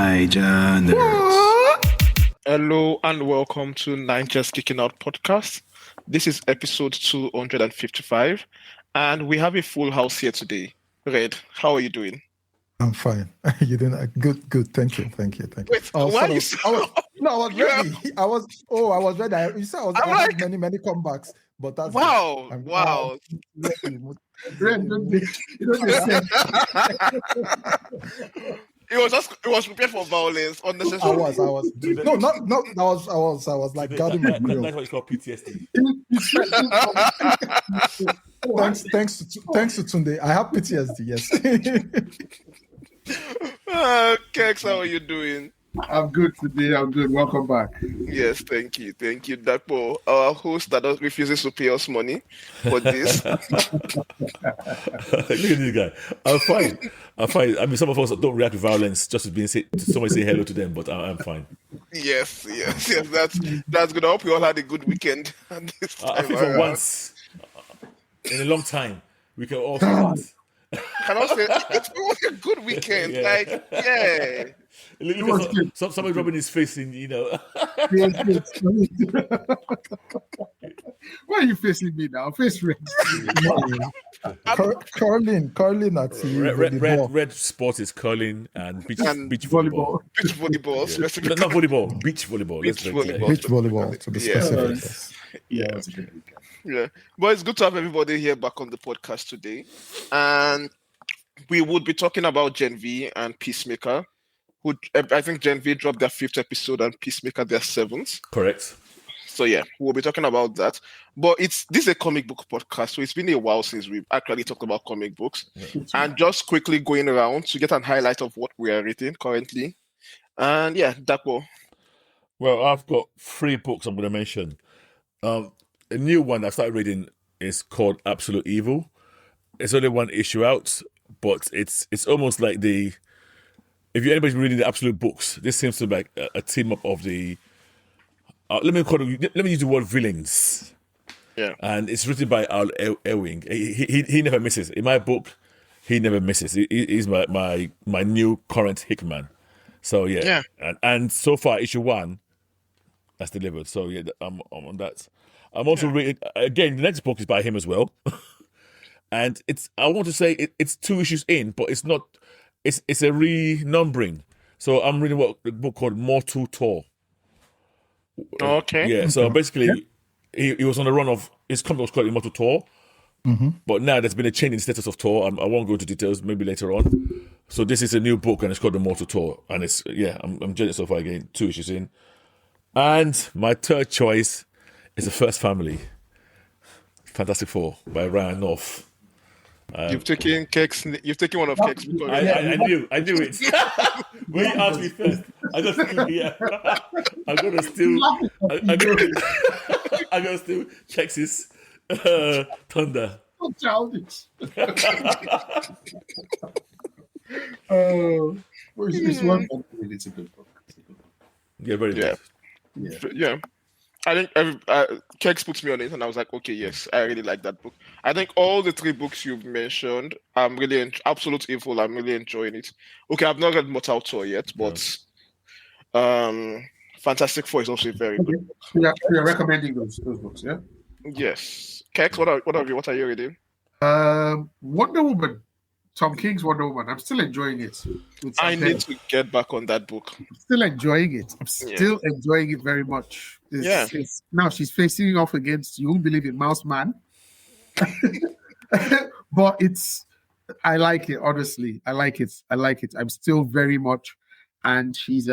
Niger Nerds. Hello and welcome to Ninja's Kicking Out podcast. This is episode 255 and we have a full house here today. Red, how are you doing? I'm fine. You doing good. Thank you. Wait, why are you I was ready. I was ready. You said I was like, many comebacks, but that's wow. It was prepared for violence, unnecessary. I was. I was like guarding my grill. That's what it's called PTSD. Thanks to Tunde. I have PTSD. Yes. Kex, how are you doing? I'm good today. I'm good. Welcome back. Yes, thank you, Dapo, our host that refuses to pay us money for this. Look at this guy. I'm fine. I mean, some of us don't react to violence just to somebody say hello to them, but I'm fine. Yes. That's good. I hope you all had a good weekend. This time I think for once in a long time, we can all say that. Can I say it was a good weekend? Yeah. Like, yeah. Look at somebody rubbing his face in, Why are you facing me now? Face red. Curling at red sport is curling and beach volleyball. Beach volleyball, Yeah. specifically. Not volleyball, beach volleyball. Beach volleyball. Beach volleyball, to be specific. Yeah, it's a good weekend. Yeah. But it's good to have everybody here back on the podcast today. And we would be talking about Gen V and Peacemaker. I think Gen V dropped their 5th episode and Peacemaker their 7th. Correct. So yeah, we'll be talking about that. But this is a comic book podcast, so it's been a while since we've actually talked about comic books. Yeah. And just quickly going around to get a highlight of what we are reading currently. And yeah, Dapo. Well, I've got 3 books I'm going to mention. A new one I started reading is called Absolute Evil. It's only 1 issue out, but it's almost like if anybody's reading the Absolute books, this seems to be like a team up of the. Let me use the word villains. Yeah, and it's written by Al Ewing. He never misses. In my book, he never misses. He's my new current Hickman. So yeah. And so far issue 1 has delivered. So yeah, I'm on that. I'm also reading again. The next book is by him as well, and I want to say it's 2 issues in, but it's not. It's a renumbering. So I'm reading a book called Mortal Tor. Okay. Yeah. So basically, he was on the run of his company was called Immortal Tor, but now there's been a change in status of Tor. I won't go into details. Maybe later on. So this is a new book, and it's called The Mortal Tor, and it's I'm enjoying it so far. Again, 2 issues in, and my third choice is The First Family, Fantastic Four by Ryan North. You've taken one of Kex. I knew it. When you asked me first, I'm gonna steal Kex's thunder. So childish. It's one book. It's a good book. Yeah, very good. Yeah. I think Kex puts me on it, and I was like, okay, yes, I really like that book. I think all the 3 books you've mentioned, I'm really Absolute Evil. I'm really enjoying it. Okay, I've not read Mortal Tor yet, but Fantastic Four is also very good. Yeah, you're recommending those books, yeah? Yes. Kex, what are you reading? Wonder Woman. Tom King's Wonder Woman. I'm still enjoying it. I need to get back on that book. I'm still enjoying it. Enjoying it very much. Now she's facing off against, you won't believe it, Mouse Man. But I like it, honestly. I like it. I'm still very much, and she's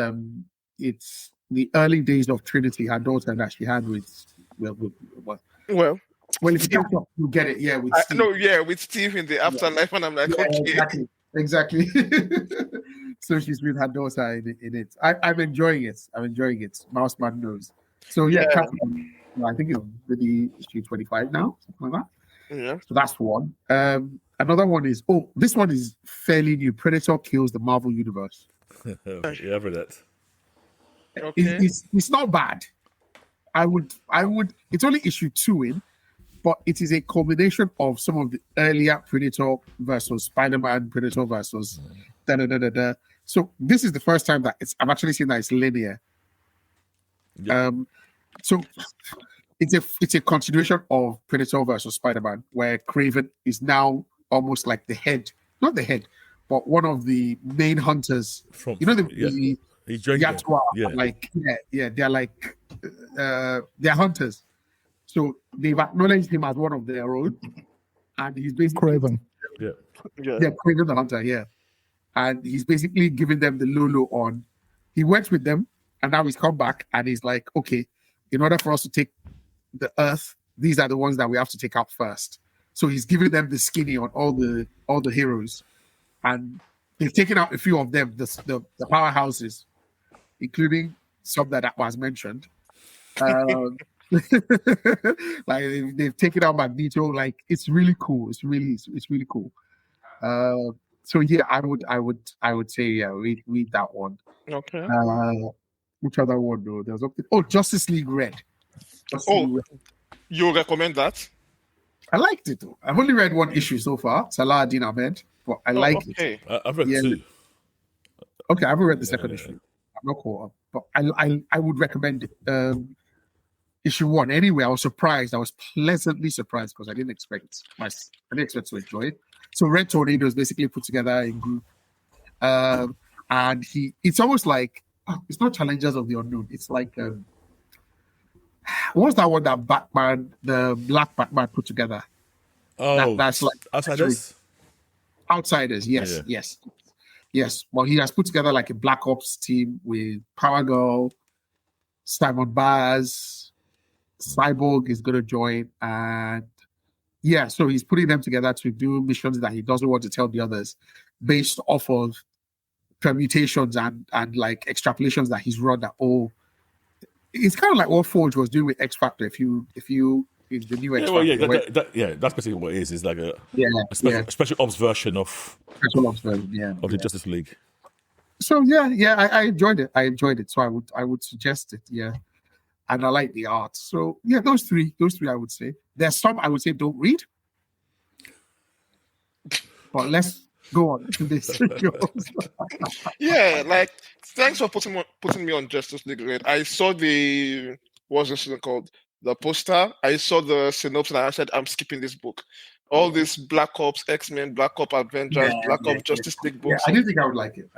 it's the early days of Trinity, her daughter that she had with if you get up, you get it. Yeah, with Steve. With Steve in the afterlife, and I'm like, okay, exactly. So she's with her daughter in it. I'm enjoying it. Mouse Man knows. So Captain, I think it's maybe issue 25 now, something like that. Yeah. So that's one. Another one is this one is fairly new. Predator kills the Marvel Universe. Yeah, I've read that. Okay. It's not bad. I would. It's only issue 2 in. But it is a combination of some of the earlier Predator versus Spider-Man, Predator versus So this is the first time that I've actually seen that it's linear. Yeah. So it's a continuation of Predator versus Spider-Man, where Craven is now almost like the head, not the head, but one of the main hunters. From The he's joined them. Yatwa, Yeah. they're like they're hunters. So they've acknowledged him as one of their own, and he's basically Craven. Yeah. Craven the hunter, yeah. And he's basically giving them the Lolo on. He went with them, and now he's come back, and he's like, okay, in order for us to take the Earth, these are the ones that we have to take out first. So he's giving them the skinny on all the heroes, and they've taken out a few of them, the powerhouses, including some that was mentioned. Like they've taken out Magneto. Like it's really cool. It's really cool. So yeah, I would say read that one. Okay. Which other one though? There's Justice League Red. You recommend that? I liked it though. I've only read one issue so far, Saladin Ahmed, but I like it. I've read two. Okay, I haven't read the second issue. I'm not caught up, but I would recommend it. Issue 1. Anyway, I was surprised. I was pleasantly surprised because I didn't expect to enjoy it. So Red Tornado is basically put together in group, and it's almost like it's not Challengers of the Unknown. It's like what's that one that Batman, the Black Batman, put together? Oh, that's like Outsiders. Outsiders, yes, Yeah. yes. Well, he has put together like a Black Ops team with Power Girl, Simon Baz, Cyborg is going to join, and yeah, so he's putting them together to do missions that he doesn't want to tell the others, based off of permutations and like extrapolations that he's run. That it's kind of like what Forge was doing with X Factor. If you in the new X Factor, that's basically what it is. It's like a special ops version of the Justice League. So I enjoyed it. So I would suggest it. Yeah. And I like the art. So yeah, those three I would say. There's some I would say don't read. But let's go on to this. Yeah, like thanks for putting me on Justice League Red. I saw what's this thing called? The poster. I saw the synopsis and I said, I'm skipping this book. All this Black Ops, X-Men, Black Ops Avengers, Black Ops Justice League books. I didn't think I would like it.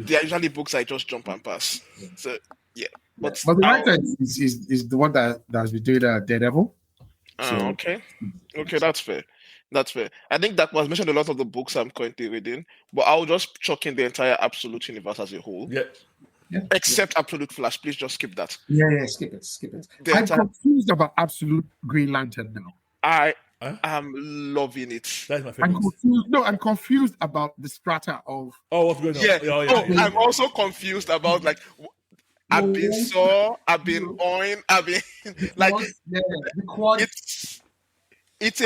They're usually books I just jump and pass. So yeah. But the writer is the one that has been doing Daredevil. Okay, that's fair. I think that was mentioned a lot of the books I'm currently reading, but I'll just chuck in the entire Absolute universe as a whole. Yeah. Except Absolute Flash. Please just skip that. Yeah, skip it. I'm confused about Absolute Green Lantern now. I am loving it. That's my favorite. I'm confused about the strata of. Oh, what's going on? Yeah. I'm also confused about like. I've been on. I've been like. It's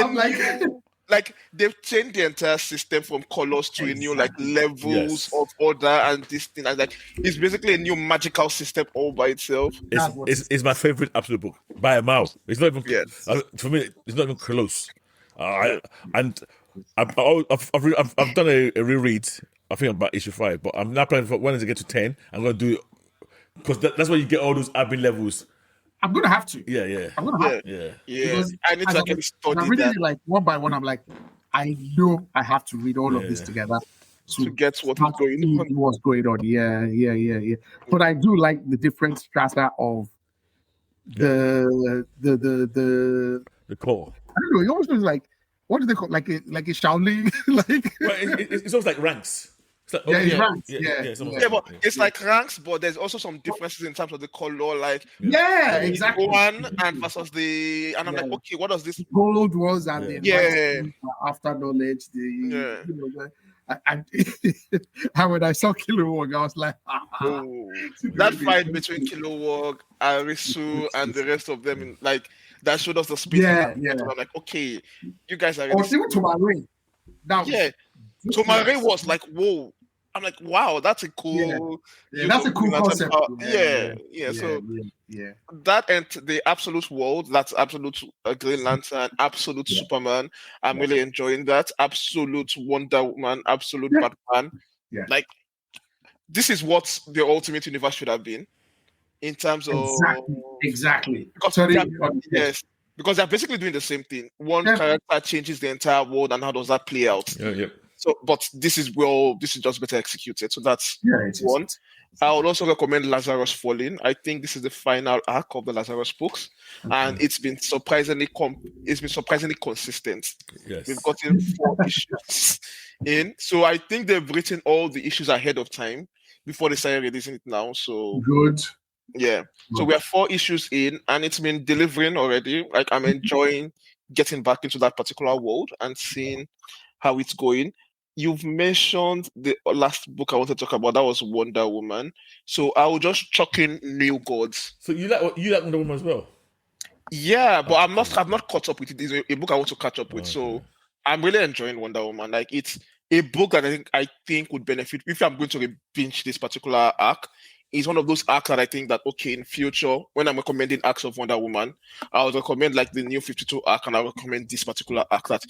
like they've changed the entire system from colors to a new like levels of order and this thing, and like it's basically a new magical system all by itself. It's my favorite Absolute book by a mile. It's not even for me. It's not even close. I've done a reread. I think about issue 5, but I'm not planning for when I get to 10. I'm gonna do. Because that's where you get all those admin levels. I'm gonna have to. Yeah. I'm gonna have to. Yeah. I need to actually study I'm reading it like one by one. I'm like, I know I have to read all of this together to get what's going on. What's going on? Yeah. But I do like the different strata of the core. I don't know. It almost feels like, what do they call like a Shaolin it's almost like ranks. Like, ranks. But it's like ranks, but there's also some differences in terms of the color, like exactly. One and versus the, and I'm like, okay, what does this gold was and the after knowledge, and when I saw Kilowog, I was like, that fight between Kilowog, Arisu, and the rest of them, like that showed us the speed. I'm like, okay, you guys are. Or even Tomare. Tomare was like, whoa. I'm like, wow, that's a cool. That's a cool concept. So that and the Absolute World, that's Absolute Green Lantern, Absolute Superman. I'm really enjoying that. Absolute Wonder Woman, Absolute Batman. Yeah. Like, this is what the Ultimate Universe should have been in terms of Exactly. because yes, because they're basically doing the same thing. One character changes the entire world, and how does that play out? Yeah. So, but this is just better executed. So that's one. I would also recommend Lazarus Falling. I think this is the final arc of the Lazarus books, and it's been surprisingly consistent. Yes. We've gotten 4 issues in, so I think they've written all the issues ahead of time before they started releasing it now. So good. Yeah. So we have 4 issues in, and it's been delivering already. Like, I'm enjoying getting back into that particular world and seeing how it's going. You've mentioned the last book I want to talk about. That was Wonder Woman. So I will just chuck in New Gods. So you like Wonder Woman as well? Yeah, but I've not caught up with it. It's a book I want to catch up with. So I'm really enjoying Wonder Woman. Like, it's a book that I think would benefit if I'm going to binge this particular arc. It's one of those arcs that I think that, okay, in future, when I'm recommending arcs of Wonder Woman, I would recommend like the new 52 arc, and I recommend this particular arc that,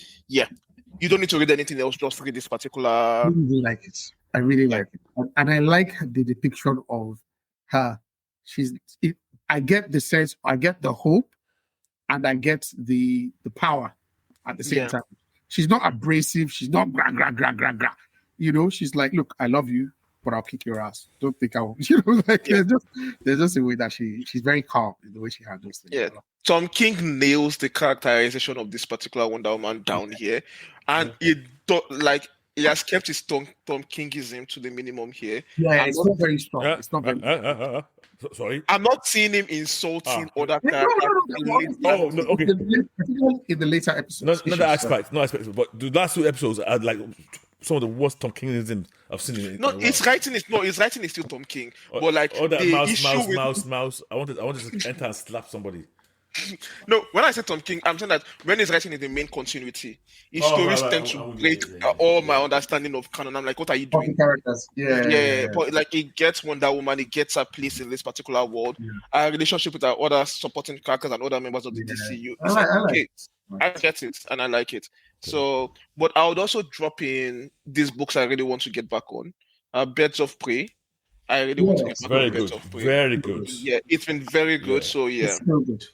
you don't need to read anything else, just read this particular. I really like it. I really like it. And I like the depiction of her. I get the sense, I get the hope, and I get the power at the same time. She's not abrasive. She's not gra. You know, she's like, look, I love you, but I'll kick your ass. Don't think I will. You know, like there's just a way that she's very calm in the way she handles things. Yeah. Tom King nails the characterization of this particular Wonder Woman down here. And he has kept his Tom Kingism to the minimum here. Yeah, it's not very strong. It's not very sorry. I'm not seeing him insulting other characters. Okay. Particularly in the later episodes. No aspect, but the last 2 episodes are like some of the worst Tom Kingism I've seen in No, his writing is still Tom King. But like that mouse. I wanted to enter and slap somebody. No, when I say Tom King, I'm saying that when he's writing in the main continuity, his stories tend to break all my understanding of canon. I'm like, what are you doing? Characters. Yeah. But like, it gets Wonder Woman, it gets her place in this particular world. Our relationship with our other supporting characters and other members of the DCU. I get it, and I like it. So, but I would also drop in these books I really want to get back on. Birds of Prey. I really want to get back on Birds of Prey. Very good. Yeah, it's been very good. So it's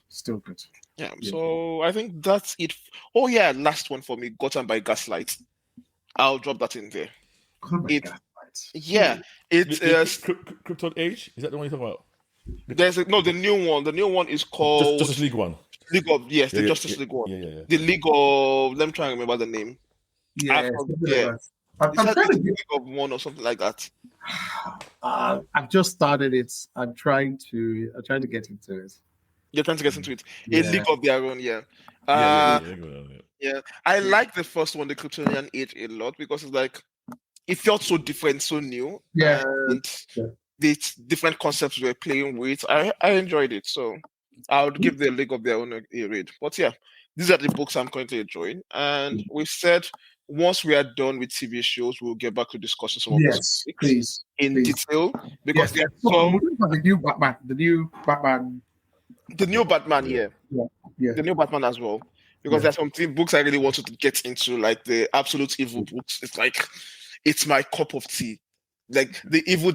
still good. Yeah. So I think that's it. Oh yeah, last one for me, Gotham by Gaslight. I'll drop that in there. It's Krypton Age. Is that the one you're talking about? The new one. The new one is called Justice League one. The Justice League one. Yeah. The League of. Let me try and remember the name. I'm trying to League of One or something like that. I've just started it. I'm trying to get into it. You're trying to get into it. A League of Their Own, yeah. I like the first one, the Kryptonian Age, a lot because it's like it felt so different, so new. Yeah. And the different concepts we're playing with. I enjoyed it. So I would give the League of Their Own a read. But yeah, these are the books I'm currently enjoying. And we've said once we are done with TV shows, we'll get back to discussing some of these please in detail. Because the new Batman. The new Batman, the new Batman as well. Because there's some books I really wanted to get into, like the Absolute Evil books. It's like, it's my cup of tea. Like the evil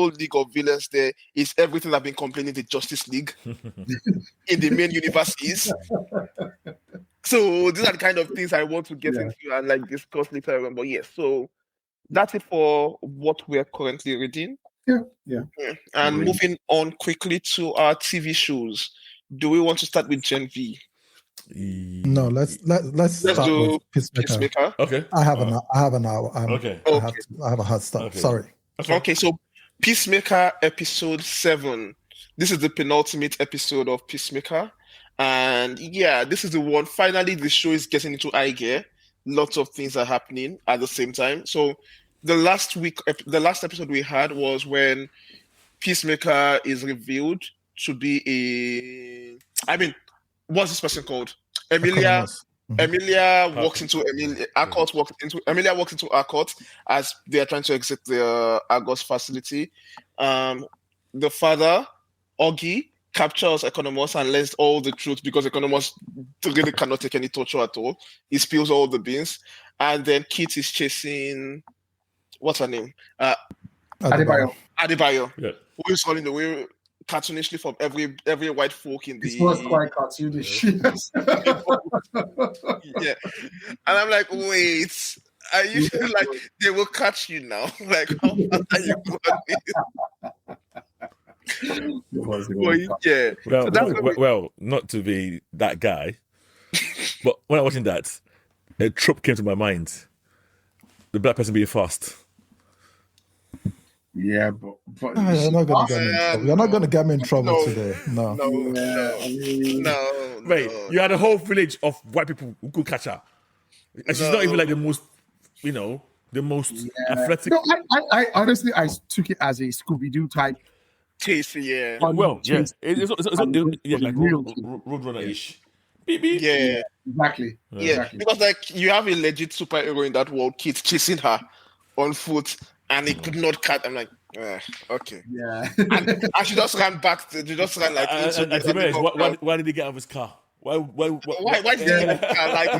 League of Villains there is everything I've been complaining the Justice League in the main universe is. So these are the kind of things I want to get into and like discuss later on. But yes, so that's it for what we're currently reading. Yeah. And moving on quickly to our TV shows. Do we want to start with Gen V? No, let's start do with Peacemaker. Okay. I have an hour. Okay. I have a hard start. Okay. Sorry. Okay, so Peacemaker episode 7. This is the penultimate episode of Peacemaker. And yeah, this is the one. Finally, the show is getting into high gear. Lots of things are happening at the same time. So the last episode we had was when Peacemaker is revealed to be what's this person called? Emilia. Emilia walks into Emilia walks into Arcot as they are trying to exit the Argos facility. The father, Augie, captures Economos and learns all the truth because Economos really cannot take any torture at all. He spills all the beans, and then Kit is chasing what's her name? Adebayo. Adebayo. Yeah. Who is running away cartoonishly from every white folk in This the was quite cartoonish. yeah. And I'm like, wait, are you like they will catch you now? Like how fast are you running? Yeah. Well, So that's well, not to be that guy, but when I was watching that, a trope came to my mind: the black person being fast. Yeah, but You're not gonna get me in trouble. You're not gonna get me in trouble No. today. No. No. Wait, you had a whole village of white people who could catch her, and she's not even like the most, the most athletic. No, I honestly I took it as a Scooby Doo type. Chase, yeah. Well, yeah, Chase. it's like Real Roadrunner-ish. Beep, beep. Yeah. Exactly. Yeah. Exactly. Because like you have a legit superhero in that world, Kid chasing her on foot, and he could not catch. I'm like, okay. Yeah. And she just ran back. She just ran like into And to be honest, why did he get out of his car? Why did you get in the car? Like,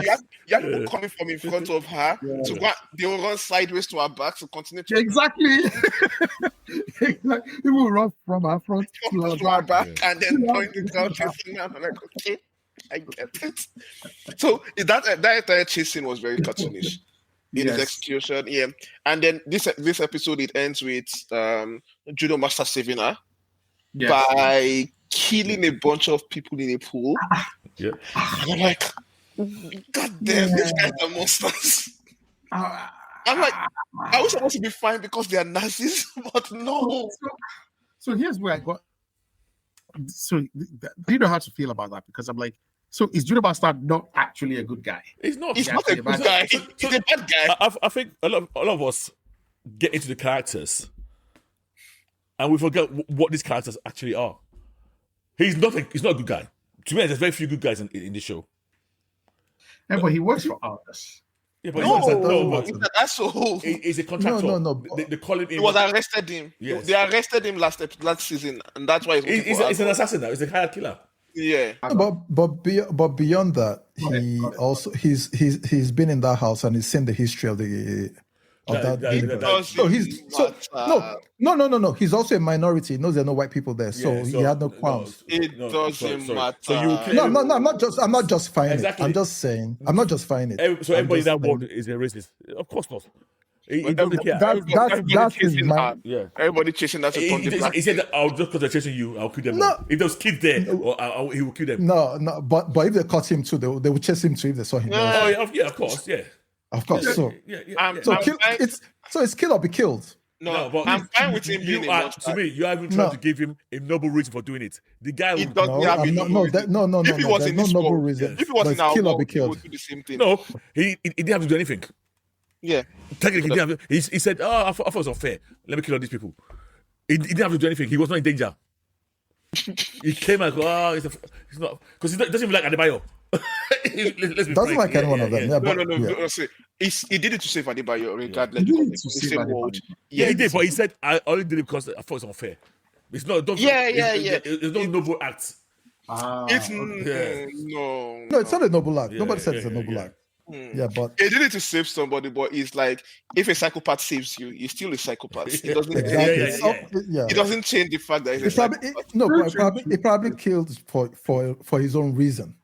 Yes. you have people coming from in front of her to go. They will run sideways to her back to continue to Exactly. Like, he will run from her front to her back. and then join the crowd chasing her. I'm like, okay, I get it. So that entire chasing was very cartoonish in its execution. Yeah, and then this episode it ends with Judo Master saving her by killing a bunch of people in a pool. Yeah. And I'm like, God damn, these guys are monsters. I'm like, I was supposed to be fine because they are Nazis, but no. So here's where I got. So do you know how to feel about that? Because I'm like, so is Judo Bastard not actually a good guy? He's not. He's not a good guy. He's a bad guy. I think a lot of us get into the characters, and we forget what these characters actually are. He's not a good guy. To me, there's very few good guys in the show. Yeah, but he works for others. Yeah, but he's an asshole. He's a contractor. No. They call him. He was arrested him. Yes. They arrested him last season, and that's why he's an assassin now. He's a hired killer. Yeah. But beyond that, he also he's been in that house and he's seen the history of that universe. No. He's also a minority. He knows there are no white people there, so he had no qualms. It doesn't matter. So you No, I'm not justifying Exactly. it. I'm just saying. I'm not justifying it. So everybody in that world is a racist. Of course not. He doesn't care. That's his mind. Yeah. Everybody chasing that. He said that I'll just because they're chasing you, I'll kill them. No. If there's kids there, he will kill them. No, but if they caught him too, they would chase him too if they saw him. Oh yeah, of course, yeah. Of course. So it's kill or be killed. No, but I'm fine with him being a monster. To me, you haven't tried to give him a noble reason for doing it. The guy He would doesn't have a noble reason. No. If he was in this noble world, reason. if he was But in our kill or world, be he killed. would do the same thing. No, he didn't have to do anything. Yeah. Technically, he didn't have. He said, "Oh, I thought it was unfair. Let me kill all these people." He didn't have to do anything. He was not in danger. He came and go, he's not because he doesn't even like Adebayo. Doesn't like any one of them. No. See, he did it to save Adebayo, regardless. He did it Because to it's the save same Adebayo. world. Yeah, he did, but he said, "I only did it because I thought it was unfair." It's not. It's no noble act. It's Yeah. no, it's not a noble act. Yeah, Nobody said it's a yeah, noble yeah. act. Yeah, but He did it to save somebody, but it's like if a psychopath saves you, he's still a psychopath. He doesn't. exactly. It doesn't change the fact that he's a It psychopath. probably killed for his own reason.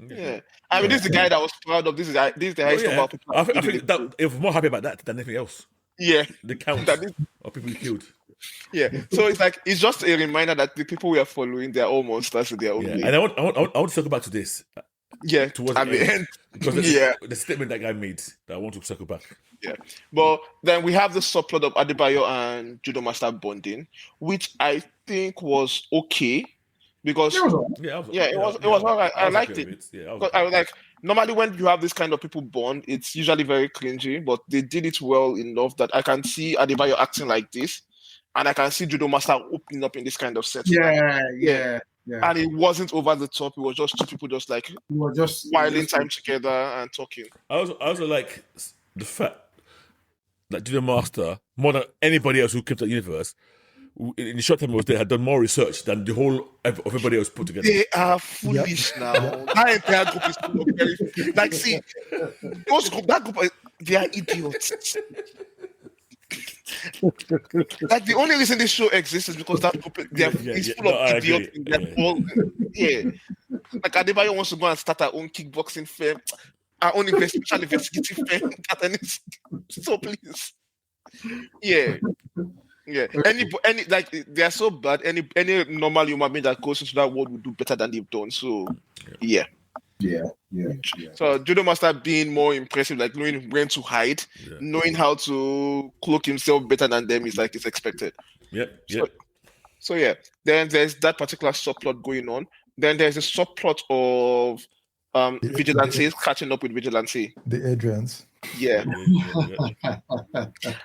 Yeah, I mean, this is the guy that was proud of. This is the highest number of people. I think that if we're more happy about that than anything else. Yeah, The count That is- of people he killed. yeah. So it's like it's just a reminder that the people we are following, they are all monsters in their own Yeah, way. and I want to circle back to this Yeah, towards at the end. because the statement that guy made that I want to circle back. Yeah, but then we have the subplot of Adebayo and Judo Master bonding, which I think was okay because It was all right. it was all right. I liked okay it. with Yeah, Because I was like, normally when you have this kind of people bond, it's usually very cringy, but they did it well enough that I can see Adebayo acting like this, and I can see Judo Master opening up in this kind of setting. Yeah. And it wasn't over the top. It was just two people just like We were just whiling time together and talking. I also like the fact that Judo Master, more than anybody else who came to the universe, in the short time he was there, had done more research than the whole of everybody else put together. They are foolish now. That entire group is full of very like. See, that group They are idiots. Like the only reason this show exists is because that group is full of idiots. Like Adebayo wants to go and start our own kickboxing firm, our own special investigative firm. So please, yeah. Any like they are so bad. Any normal human being that goes into that world would do better than they've done. So yeah. So Judo Master being more impressive, like knowing when to hide, knowing how to cloak himself better than them is like it's expected. So yeah, then there's that particular subplot going on. Then there's a subplot of Vigilantes catching up with Vigilante. The Adrians. Yeah.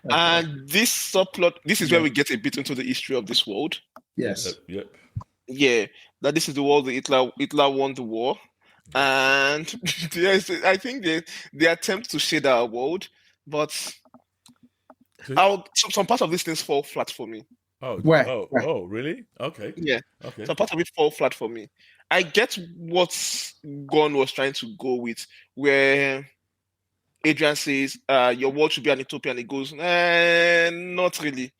And this subplot, this is where we get a bit into the history of this world. Yes. Yeah. That this is the world that Hitler won the war. And I think they attempt to shade our world, but some parts of these things fall flat for me. Oh, really? Okay. Yeah. Okay. Some parts of it fall flat for me. I get what Gon was trying to go with, where Adrian says, your world should be an utopia, and he goes, not really.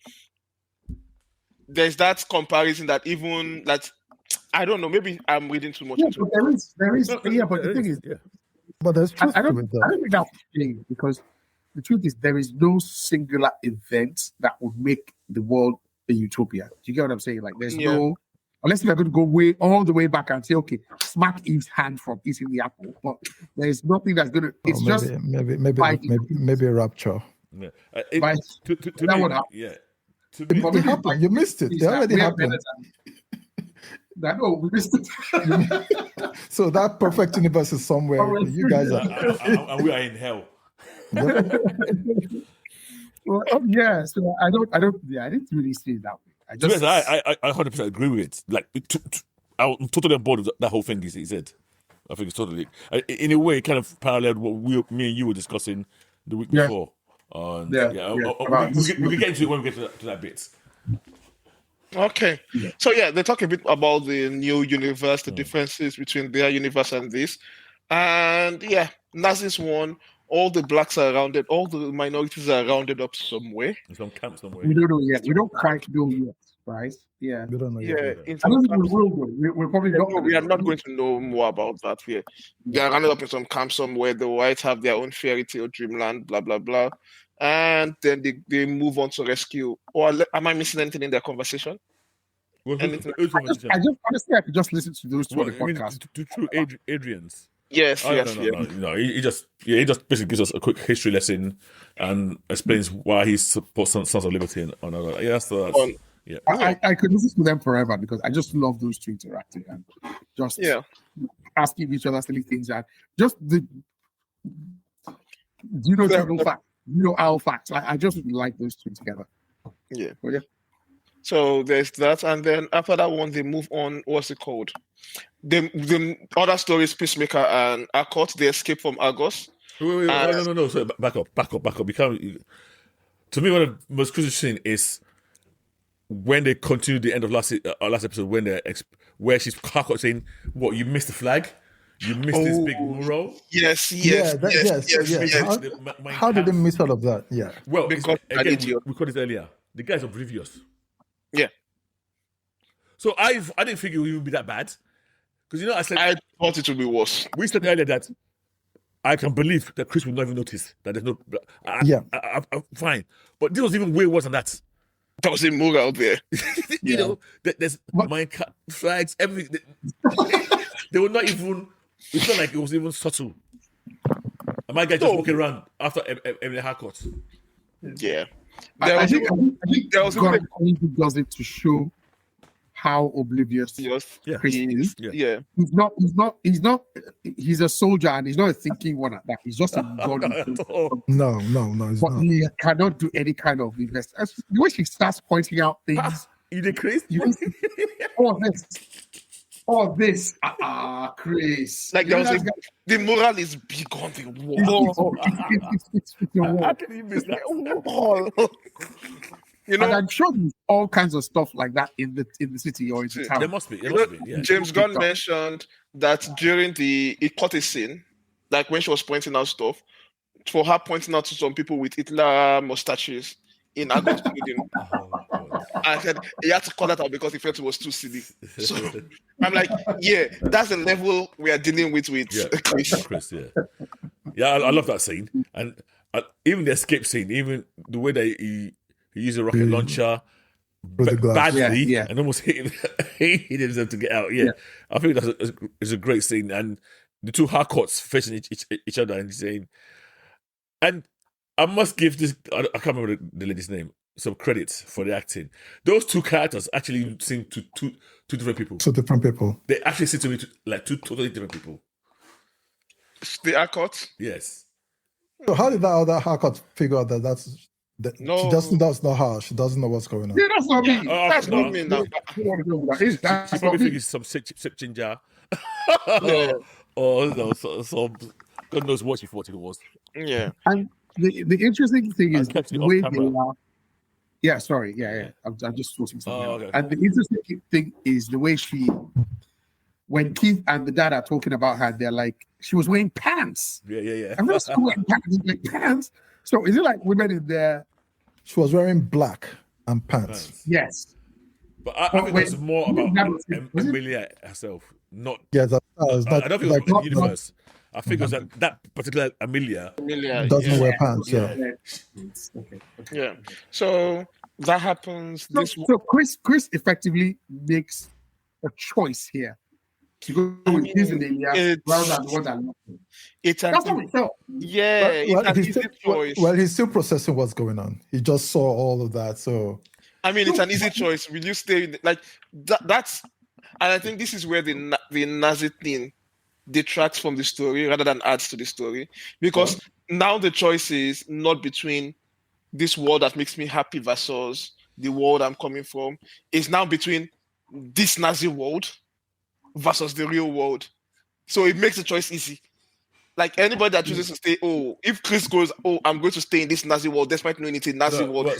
There's that comparison that even that I don't know. Maybe I'm reading too much. Yeah, but there is. But the thing is, but there's truth I don't to it, think that's the thing, because the truth is there is no singular event that would make the world a utopia. Do you get what I'm saying? Like, there's no, unless we're going to go all the way back and say, okay, smack Eve's hand from eating the apple. But there's nothing that's going to. It's maybe a rapture. Yeah. That would happen. Yeah. It happened. You missed it. It already happened. We missed it. So that perfect universe is somewhere. You guys are, and we are in hell. Well, yeah. So I didn't really see it that way. I 100% agree with it. Like, I'm totally on board with that whole thing he said. I think it's totally, in a way, kind of paralleled what me and you were discussing the week before. We can get into it when we get to that bit. Okay. So yeah, they talk a bit about the new universe, the differences between their universe and this. And yeah, Nazis won. All the blacks are rounded, all the minorities are rounded up somewhere. In some camp somewhere. We don't know yet. We don't quite know yet, right? Yeah. We don't know yet. Yeah. I don't think we will go. We're probably not. We are not going to know more about that here. They are rounded up in some camp somewhere. The whites have their own fairy tale dreamland, blah, blah, blah. And then they move on to rescue. Or am I missing anything in their conversation? I just honestly, I could just listen to those two on the podcast. To Adrian's. Yes. No, he just basically gives us a quick history lesson and explains why he supports Sons of Liberty and all that. Yeah, I could listen to them forever because I just love those two interacting and just asking each other silly things and just do you know general facts? You know our facts. I just like those two together. Yeah. Well, yeah. So there's that, and then after that one, they move on. What's it called? The other stories, Peacemaker and Akot, they escape from Argos. Wait, no. So back up. To me, one of the most crucial things is when they continue the end of last episode where she's Akot saying, "What, you missed the flag? You missed this big mural." Yes. How did they miss all of that? Yeah. Well, again, we called it earlier. The guy's oblivious. Yeah. So I didn't figure it would be that bad. Because I thought it would be worse. We said earlier that I can believe that Chris will not even notice that there's no. I'm fine, but this was even way worse than that. That was a mural there. You know, there's Minecraft flags, everything. They were not even. It's not like it was even subtle. And my guy just walking around after every haircut. Yeah. I think there was God only does it to show how oblivious Chris is. Yeah. He's a soldier and he's not a thinking one at that. He's just a god. No, he's but not. He cannot do any kind of investment. The way he starts pointing out things. You did Chris? This. Chris. Like the moral is big on the wall. How can you miss that? You know, and I'm sure there's all kinds of stuff like that in the city or in the town. There must be. Yeah. James Gunn mentioned that during he caught a scene, like when she was pointing out stuff, for her pointing out to some people with Hitler mustaches in Argos building. I said he had to call that out because he felt it was too silly. So I'm like, yeah, that's the level we are dealing with Chris. Yeah, I love that scene, and even the escape scene, even the way that he used a rocket launcher badly and almost hit himself to get out. Yeah. I think it's a great scene, and the two Harcourts facing each other and saying, and I must give this, I can't remember the lady's name, some credit for the acting. Those two characters actually seem to two different people. Two different people. They actually seem to be like two totally different people. The Harcourt? Yes. So how did that other Harcourt figure out no. That's not her. She doesn't know what's going on. Yeah, that's not me. That's not me now. She probably thinks it's some sick ginger. Or some God knows what she thought it was. Yeah. And the interesting thing is the way they are. Yeah, sorry. Yeah. I'm just sorting something out. Okay. And the interesting thing is the way when Keith and the dad are talking about her, they're like, she was wearing pants. Yeah. I'm not wearing pants. So is it like women in there? She was wearing black and pants. Yes. But I think it's more about Amelia herself. Not. Yeah, I don't think it was the universe. I think it was that particular Amelia doesn't wear pants. Yeah. Yeah. So that happens. So Chris effectively makes a choice here to go with his Amelia rather than what I love. That's what we felt. Yeah. Well, he's still processing what's going on. He just saw all of that. So I mean, it's an easy choice. Will you stay like that's? And I think this is where the Nazi thing detracts from the story rather than adds to the story, because now the choice is not between this world that makes me happy versus the world I'm coming from. It's now between this Nazi world versus the real world. So it makes the choice easy. Like anybody that chooses to stay, if Chris goes, I'm going to stay in this Nazi world despite knowing it's a Nazi world.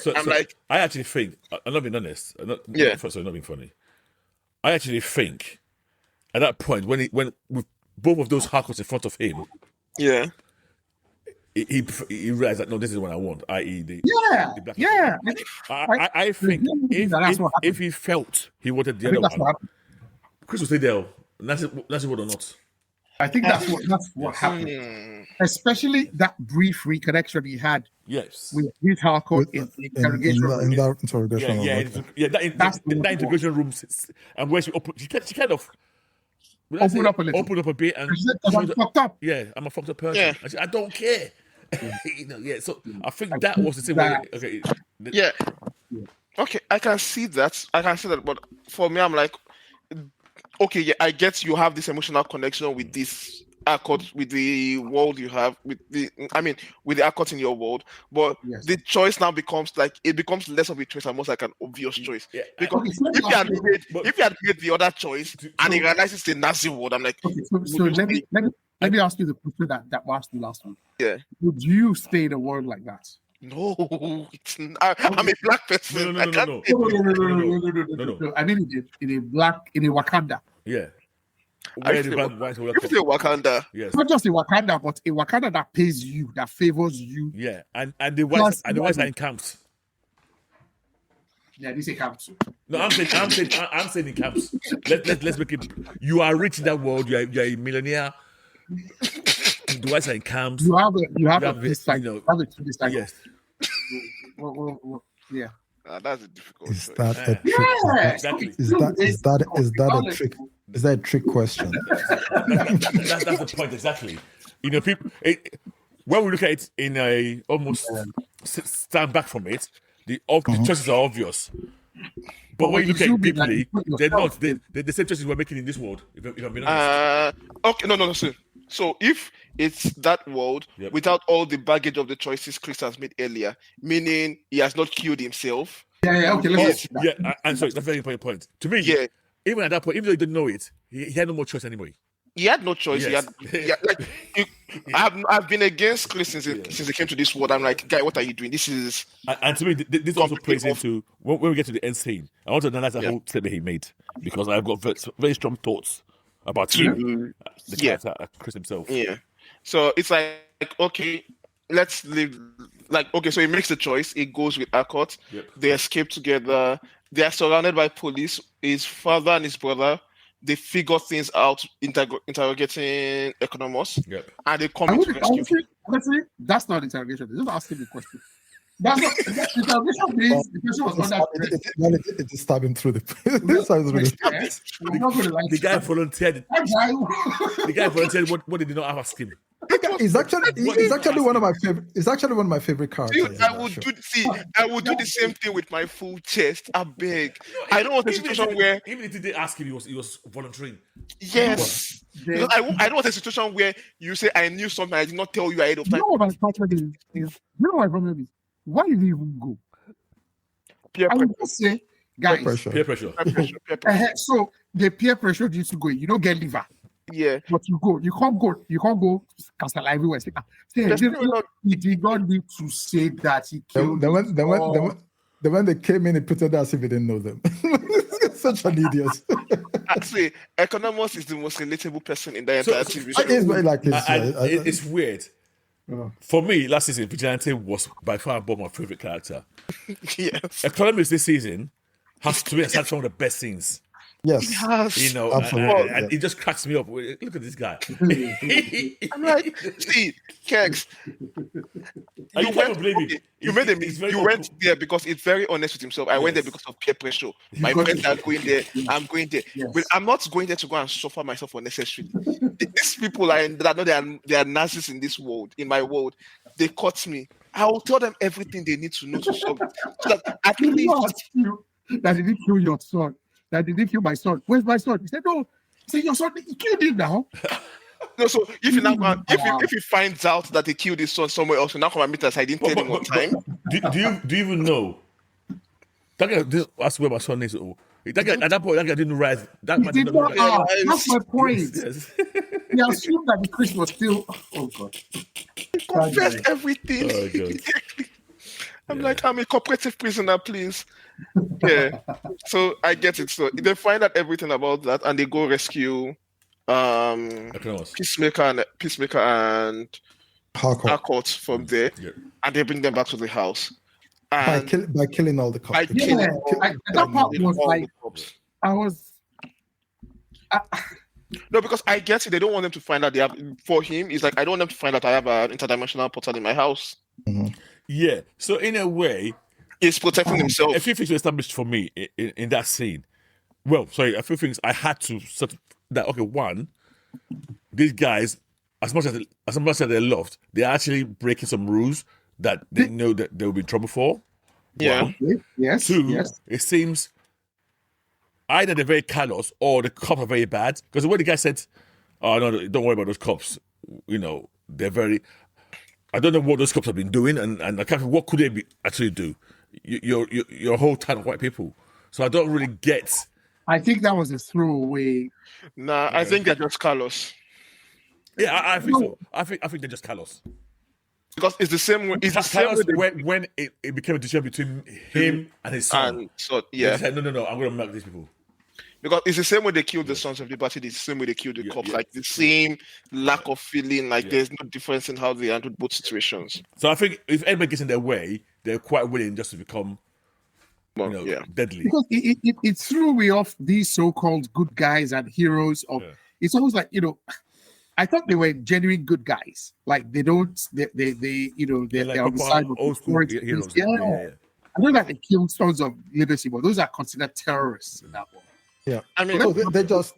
I actually think, I'm not being honest, not being funny. I actually think at that point when with both of those Harcourts in front of him, he realized that no, this is what I want, i.e. the black. Yeah. I think if he felt he wanted the other one, Chris will stay there. Nazi world or not. I think that's what happened. Especially that brief reconnection he had with his Harcourt in the interrogation room. In that interrogation room. That integration room, and where she kind of opened up a little. Opened up a bit, and I'm fucked up. Yeah, I'm a fucked up person. Yeah. I said, I don't care. So I think that was the same way. Okay. Okay, I can see that. But for me, I'm like, okay, I get you have this emotional connection with this Harcourt, with the world you have, with the Harcourt in your world, but the choice now becomes less of a choice and more like an obvious choice. Yeah. Because if you had made the other choice and he realizes it's the Nazi world, I'm like, so let me ask you the question that I asked you last week. Yeah. Would you stay in a world like that? No, I'm a black person. No. I mean, in a Wakanda. Yeah. If you say Wakanda, yes. Not just a Wakanda, but a Wakanda that pays you, that favors you. Yeah, and the whites are in camps. Yeah, these are camps. No, I'm saying in camps. Let's make it. You are rich in that world. You are a millionaire. The whites are in camps. You have this like, yes. Yeah. That's a difficult. Is that a trick? Exactly. Is that a trick? Is that a trick question? That's the point exactly. People. When we look at it in a almost stand back from it, the choices are obvious. But when you look at it deeply, they're not. They're the same choices we're making in this world. If I'm being honest. Okay, no. So if it's that world without all the baggage of the choices Chris has made earlier, meaning he has not killed himself. Yeah. Okay, let's and so that's a very important point. To me, even at that point, even though he didn't know it, he had no more choice anyway. He had no choice. Yes. I've been against Chris since he came to this world. I'm like, guy, what are you doing? This is and to me, this also plays into when we get to the end scene. I want to analyze the whole statement he made because I've got very strong thoughts about him, the character, Chris himself. Yeah. So it's like, okay, let's leave. Like, okay, so he makes the choice. He goes with Akot. Yep. They escape together. They are surrounded by police. His father and his brother. They figure things out, interrogating Economos. Yep. And they come to rescue. Honestly, that's not interrogation. They're just asking the question. That's not interrogation means the person was under threat. It just stabbed him through the. The guy volunteered. The guy volunteered. What did he not ask him? He's actually one of my favorite. It's actually one of my favorite characters. Dude, I would do the same thing with my full chest. I beg. I don't want a situation where even if they didn't ask him, he was volunteering. Yes. Because I don't want a situation where you say I knew something I did not tell you ahead of time. You know what my problem is? You know what my problem is? Why did you even go? I would just say, guys, Peer pressure. So the peer pressure you to go. You don't get liver. Yeah, but you go. You can't go. Castle everywhere. Say, he did not need to say that he killed. The when they came in, he pretended as if he didn't know them. Such an idiot. Actually, Economos is the most relatable person in the entire TV show. It's very like this. It's weird. For me, last season, Vigilante was by far my favorite character. Yes. Economist this season has to be had some of the best scenes. Yes. Yes. Absolutely. And it just cracks me up. Look at this guy. I'm like, see, Kex, you went there because it's very honest with himself. I went there because of peer pressure. My friends are going there. I'm going there. Yes. But I'm not going there to go and suffer myself unnecessarily. These people I know they are Nazis in this world, in my world. They caught me. I will tell them everything they need to know to solve it. So that at least that didn't kill your son. That didn't kill my son. Where's my son? He said, no. He said, your son, he killed him now. No, so if he finds out that he killed his son somewhere else, now come and meet us. I didn't tell him on time. Do you even know? That guy, that's where my son is. That guy, at that point, that guy didn't rise. That's my point. Yes. He assumed that the Chris was still. Oh God. He confessed everything. Oh God. I'm like, I'm a cooperative prisoner, please. Yeah. So I get it. So they find out everything about that, and they go rescue Peacemaker and Harcourt from there, and they bring them back to the house. And by killing all the cops. That part was like, no, because I guess they don't want them to find out. For him, it's like, I don't want them to find out I have an interdimensional portal in my house. Mm-hmm. Yeah. So in a way, he's protecting himself. A few things were established for me in that scene. Well, sorry, a few things I had to sort of that. Okay, one, these guys, as much as they're loved, they're actually breaking some rules that they know that they'll be in trouble for. Yeah. One. Yes. Two, it seems either they're very callous or the cops are very bad. Because the way the guy said, "Oh no, don't worry about those cops," you know, they're very. I don't know what those cops have been doing, and I can't. What could they actually do? Your whole town of white people. So I don't really get. I think that was a throwaway. Nah, I think they're just callous. Yeah, I think so. I think they're just callous. Because it's the same way. It's the same way when it became a decision between him and his son. And so yeah, said, no, I'm going to murk these people. Because it's the same way they killed the Sons of Liberty. It's the same way they killed the cops. Like the same lack of feeling. Like there's no difference in how they handled both situations. So I think if anybody gets in their way, they're quite willing just to become, deadly. Because it threw me off these so-called good guys and heroes. It's always like, I thought they were genuine good guys. Like they're on the side of old school heroes. Yeah. I know that they killed Sons of Liberty, but those are considered terrorists in that one. Yeah, I mean, they just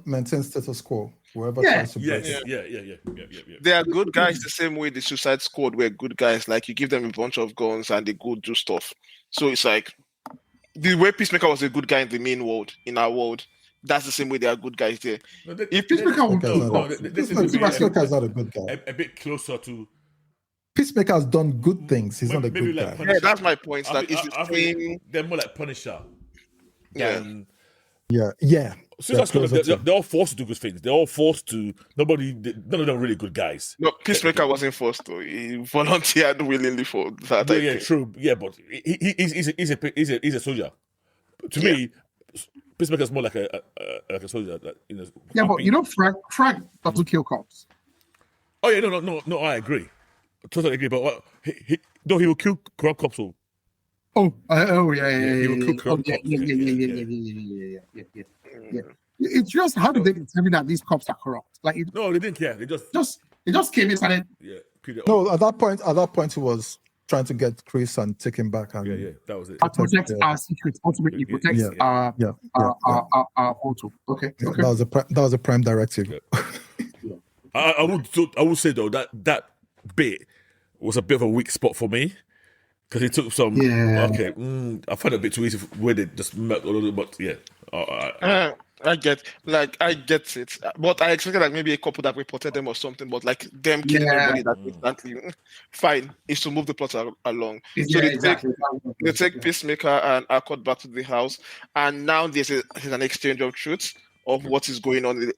maintain status quo. Whoever tries to break it. Yeah. They are good guys the same way the Suicide Squad were good guys. Like you give them a bunch of guns and they go do stuff. So it's like the way Peacemaker was a good guy in the main world, in our world. That's the same way they are good guys there. No, if Peacemaker is not a good guy. A bit closer to. Peacemaker has done good things. He's not a good guy. Yeah, that's my point. They're more like Punisher. Yeah. So they're all forced to do good things. They're all forced to. None of them are really good guys. No, Peacemaker wasn't forced to. He volunteered willingly for that. Yeah, true. Yeah, but he's a soldier. To me, Peacemaker's more like a soldier. Yeah, but Frank doesn't kill cops. Oh yeah, no. I agree. Totally agree. But what he will kill corrupt cops. Yeah. He will kill corrupt cops. Yeah. It's just how did they determine that these cops are corrupt? Like, no, they didn't care. They just came in and no. At that point, he was trying to get Chris and take him back. And that was it. Protect our secrets. Ultimately, protect our auto. Okay. That was a prime directive. Yeah. I would say though that bit was a bit of a weak spot for me because it took some. Yeah. Okay. I found it a bit too easy where they just met a little bit. Yeah. I get it, but I expected like maybe a couple that reported them or something, but like them killing everybody that instantly, fine, is to move the plot along. So they take Peacemaker and Accord back to the house, and now there's an exchange of truths of what is going on,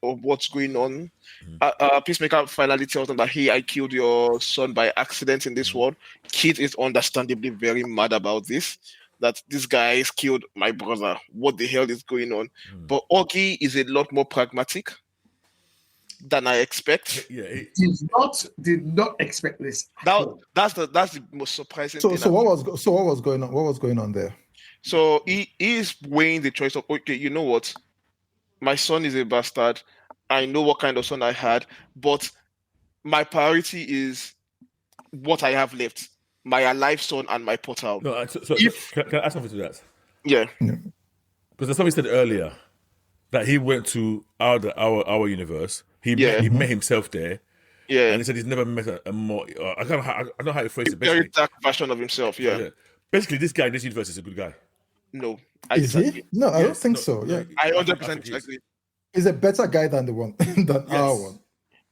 Peacemaker finally tells them that, hey, I killed your son by accident in this world. Kid is understandably very mad about this. That this guy has killed my brother. What the hell is going on? But Augie is a lot more pragmatic than I expect. Yeah, did not expect this. That's the most surprising thing. So what was going on? What was going on there? So he is weighing the choice of, okay, you know what? My son is a bastard. I know what kind of son I had, but my priority is what I have left. My alive son and my portal. No, can I add something to that? Yeah. Because somebody said earlier that he went to our universe. He met himself there. Yeah. And he said he's never met a more. I don't know how to phrase it. Very dark version of himself. Yeah. Basically, this guy in this universe is a good guy. No. Is he? No, I don't think so. Yeah. I 100% agree. He's a better guy than our one.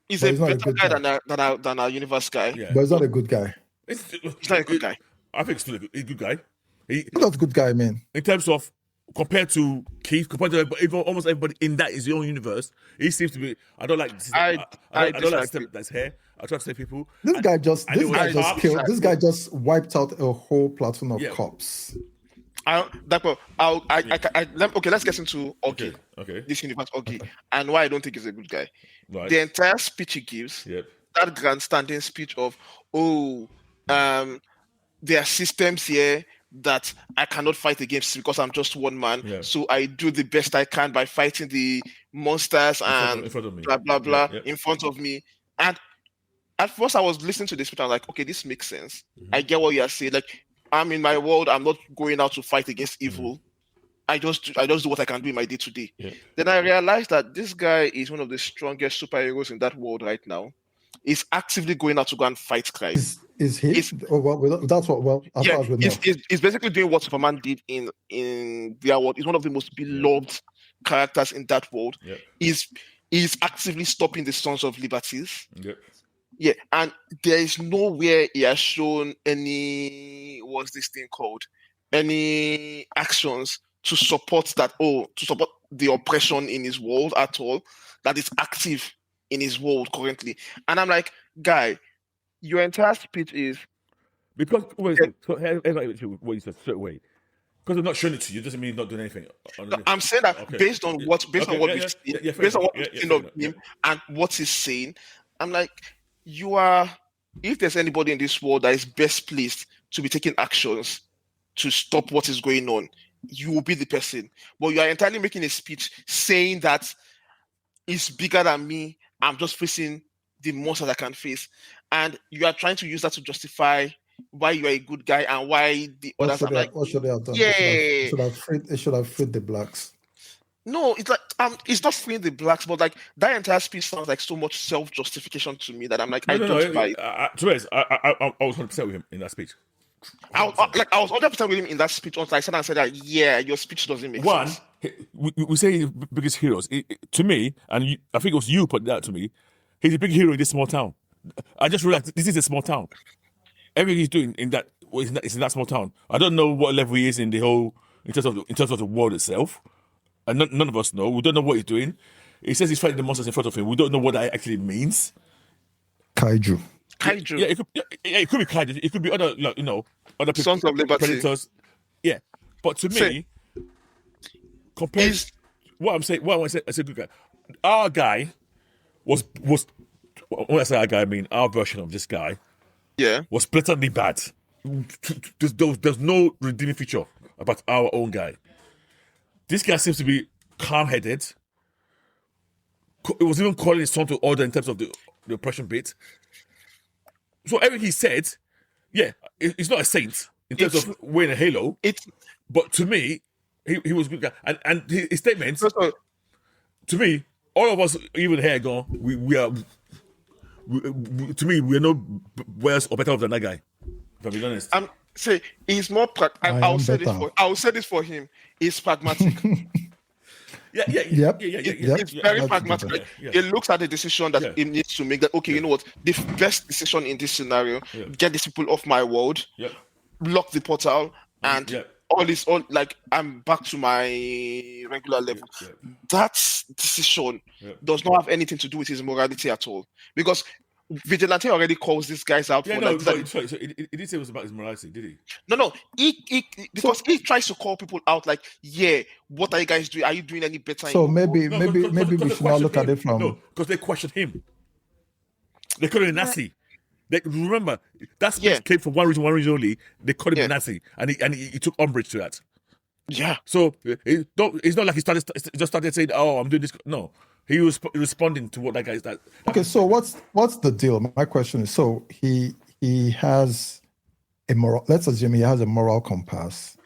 He's a better guy than our universe guy. Yeah. But he's not a good guy. He's not a good guy. I think he's still a good guy. He's not a good guy, man. In terms of compared to Keith, compared to almost everybody in that is your own universe, he seems to be. I don't like. I don't like that's hair. I try to say people. This guy just killed. This guy just wiped out a whole platoon of cops. Okay, let's get into Augie. Okay. This universe Augie, and why I don't think he's a good guy. Right. The entire speech he gives, that grandstanding speech of, there are systems here that I cannot fight against because I'm just one man. Yeah. So I do the best I can by fighting the monsters in front of me. Blah blah blah in front of me. And at first I was listening to this speech, I was like, okay, this makes sense. I get what you're saying. Like, I'm in my world, I'm not going out to fight against evil. I just do what I can do in my day to day. Then I realized that this guy is one of the strongest superheroes in that world right now. He's actively going out to go and fight crime. Is he? That's what. Well, as far as we know. He's basically doing what Superman did in their world. He's one of the most beloved characters in that world. He's actively stopping the Sons of Liberties. Yeah, and there is nowhere he has shown any any actions to support the oppression in his world at all, that is active in his world currently. And I'm like, guy, your entire speech is because what you said straight away. Because I'm not showing it to you doesn't mean you're not doing anything. I'm saying that based on what we've seen of him and what he's saying, I'm like, if there's anybody in this world that is best pleased to be taking actions to stop what is going on, you will be the person. But you are entirely making a speech saying that it's bigger than me. I'm just facing the monsters I can face. And you are trying to use that to justify why you are a good guy and why the others are like, what should they have done? Yeah. It should have freed the blacks. No, it's like it's not freeing the blacks, but like that entire speech sounds like so much self-justification to me that I'm like, I don't buy it. I was 100% with him in that speech. I was 100% with him in that speech until I said that, yeah, your speech doesn't make sense. We say biggest heroes. To me, and I think it was you put that to me, he's a big hero in this small town. I just realized this is a small town. Everything he's doing is in that small town. I don't know what level he is in the whole in terms of the world itself. And none of us know. We don't know what he's doing. He says he's fighting the monsters in front of him. We don't know what that actually means. Kaiju. Yeah, it could be kaiju. It could be other other people, Sons of Liberty. Predators. Yeah, but to me, compared what I'm saying, I said good guy. Our guy was when I say our guy, I mean our version of this guy. Yeah. Was blatantly bad. There's no redeeming feature about our own guy. This guy seems to be calm-headed. It was even calling his son to order in terms of the oppression bit. So everything he said, yeah, he's not a saint in terms of wearing a halo. But to me, he was a good guy. And his statements, to me, all of us, even here, go, we are... to me, we're no worse or better off than that guy. If I'm being honest. Say he's more I'll say this for him. He's pragmatic. It's very pragmatic. He looks at the decision that he needs to make. That okay, you know what? The best decision in this scenario: get these people off my world, lock the portal, and all like I'm back to my regular level. That decision does not have anything to do with his morality at all, because Vigilante already calls these guys out for sorry. So he didn't say it was about his morality, did he? No. Because he tries to call people out like, what are you guys doing? Are you doing any better? So maybe we should not look at it from because they questioned him. They called him Nazi. Remember that speech came from one reason only. They called him Nazi, and he took umbrage to that. Yeah. So it's not like he just started saying, "Oh, I'm doing this." No. He was responding to what that guy is. Okay, so what's the deal? My question is: so he has a moral. Let's assume he has a moral compass,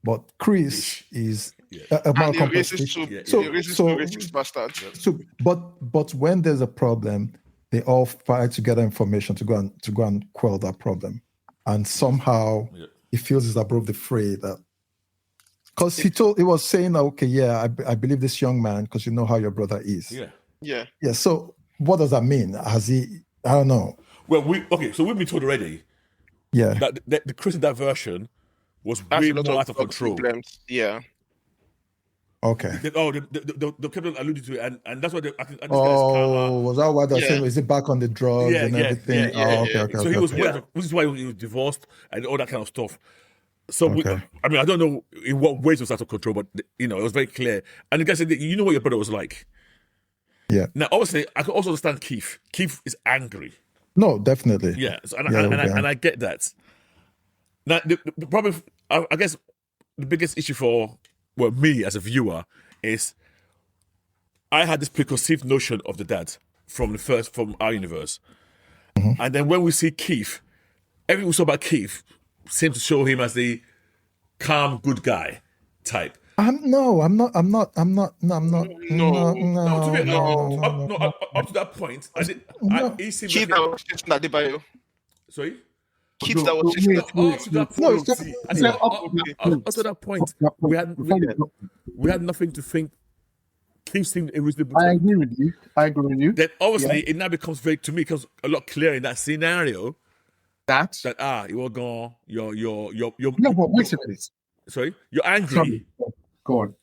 but Chris is a moral compass. Racist bastards. So, but when there's a problem, they all fight to gather information to go and quell that problem, and somehow he feels he's above the fray that. Because he was saying, okay, I believe this young man because you know how your brother is. Yeah. So what does that mean? Has he? I don't know. Well, so we've been told already. Yeah. That the Chris in that version was way more out of control. Problems. Yeah. Okay. The captain alluded to it, and that's what I think. Was that why they're saying? Is it back on the drugs and everything? Okay. So he was, which is why he was divorced and all that kind of stuff. So I don't know in what ways it was out of control, but it was very clear. And the guy said, "You know what your brother was like." Yeah. Now, obviously, I can also understand Keith. Keith is angry. No, definitely. Yeah, and I get that. Now, the problem, I guess, the biggest issue for me as a viewer is I had this preconceived notion of the dad from our universe, and then when we see Keith, everything we saw about Keith seems to show him as the calm, good guy type. I'm not. Up to that point, he seemed Keith that was chasing Adebayo. Sorry? Keith that was chasing Up to that point, we had nothing to think. Keith seemed irreasonable. I agree with you. Then obviously it now becomes a lot clearer in that scenario. You are gone. You're. No, but wait a minute. Sorry, you're angry. Sorry. Go on.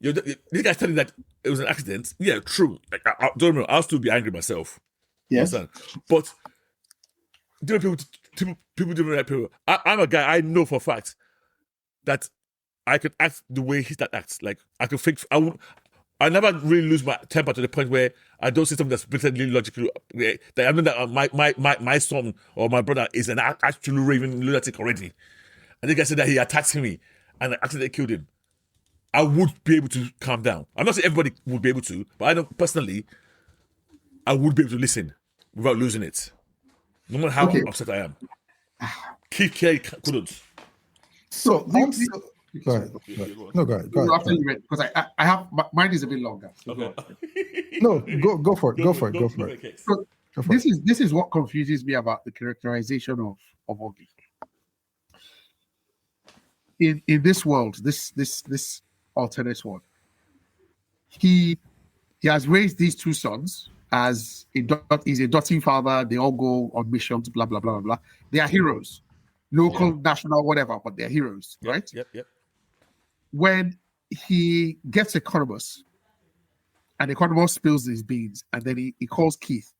This guy's telling that it was an accident. Yeah, true. I don't know. I'll still be angry myself. Yes. But different people, different people. I'm a guy. I know for a fact that I could act the way he acts. Like I could think. I never really lose my temper to the point where I don't see something that's blatantly logical. That I know that my son or my brother is an actual raving lunatic already. And the guy said that he attacked me and I accidentally killed him. I would be able to calm down. I'm not saying everybody would be able to, but I know personally, I would be able to listen without losing it. No matter how upset I am. Keith Carey couldn't. So, go ahead. No, go ahead. After you read, because I have mine is a bit longer. So no, go for it. Go for it. So this is what confuses me about the characterization of Augie. In this world, this alternate world, he has raised these two sons as he's a doting father. They all go on missions, blah blah blah blah blah. They are heroes, local, national, whatever, but they're heroes, right? Yep. When he gets Economos, and Economos spills his beans, and then he calls Keith,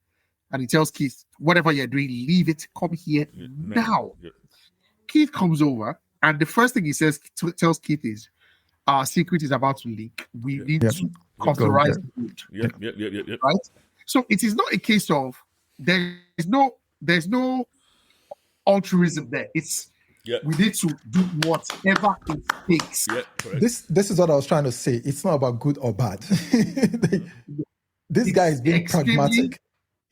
and he tells Keith, whatever you're doing, leave it, come here now. Yep. Keith comes over, and the first thing he tells Keith is, our secret is about to leak. We need to cauterize the food. Yep. Right? So it is not a case of there's no altruism there. It's we need to do whatever it takes. Yeah, correct. This is what I was trying to say. It's not about good or bad. This guy is being pragmatic.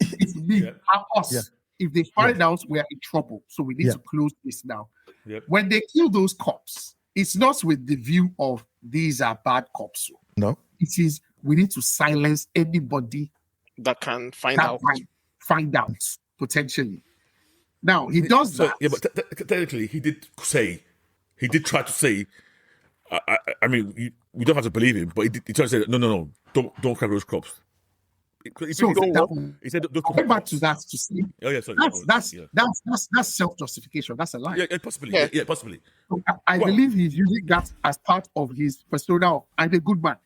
It's me, us. Yeah. If they find out, we're in trouble. So we need to close this now. Yep. When they kill those cops, it's not with the view of these are bad cops. No. It is we need to silence anybody that can find out potentially. Now he does that. Yeah, but technically he did try to say. I mean, we don't have to believe him, but he tried to say, no, don't crack those cops. He said, going back to that to see. Oh yeah, sorry. That's self-justification. That's a lie. Yeah, possibly. Yeah, possibly. So I believe he's using that as part of his persona. I'm a good man.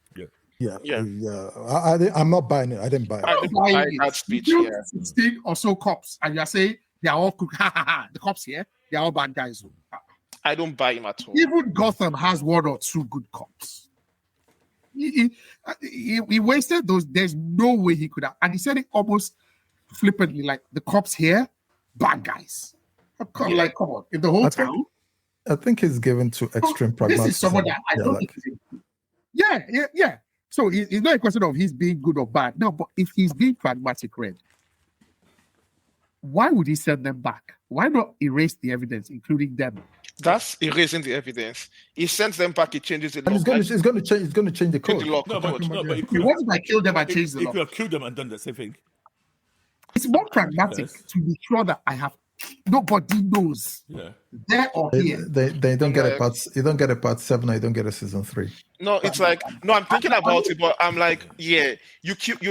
I'm not buying it. I didn't buy it. I didn't buy that speech. 16 or so cops, and you're saying they are all the cops here. They are all bad guys. I don't buy him at all. Even Gotham has one or two good cops. He wasted those. There's no way he could have. And he said it almost flippantly, like the cops here, bad guys. Like, come on, in the whole town. I think he's given to extreme pragmatism. This is someone that I don't think. Yeah. So it's not a question of he's being good or bad. No, but if he's being pragmatic, Red, why would he send them back? Why not erase the evidence, including them? That's erasing the evidence. He sends them back. He changes the law. It's going to change the code. What if I kill them and change the law? He could have killed them and done the same thing. It's more pragmatic to be sure that nobody knows. Yeah. There or here. They don't get a part. You don't get a part 7, or you don't get a season 3. No, it's like I'm thinking about it, but I'm like, you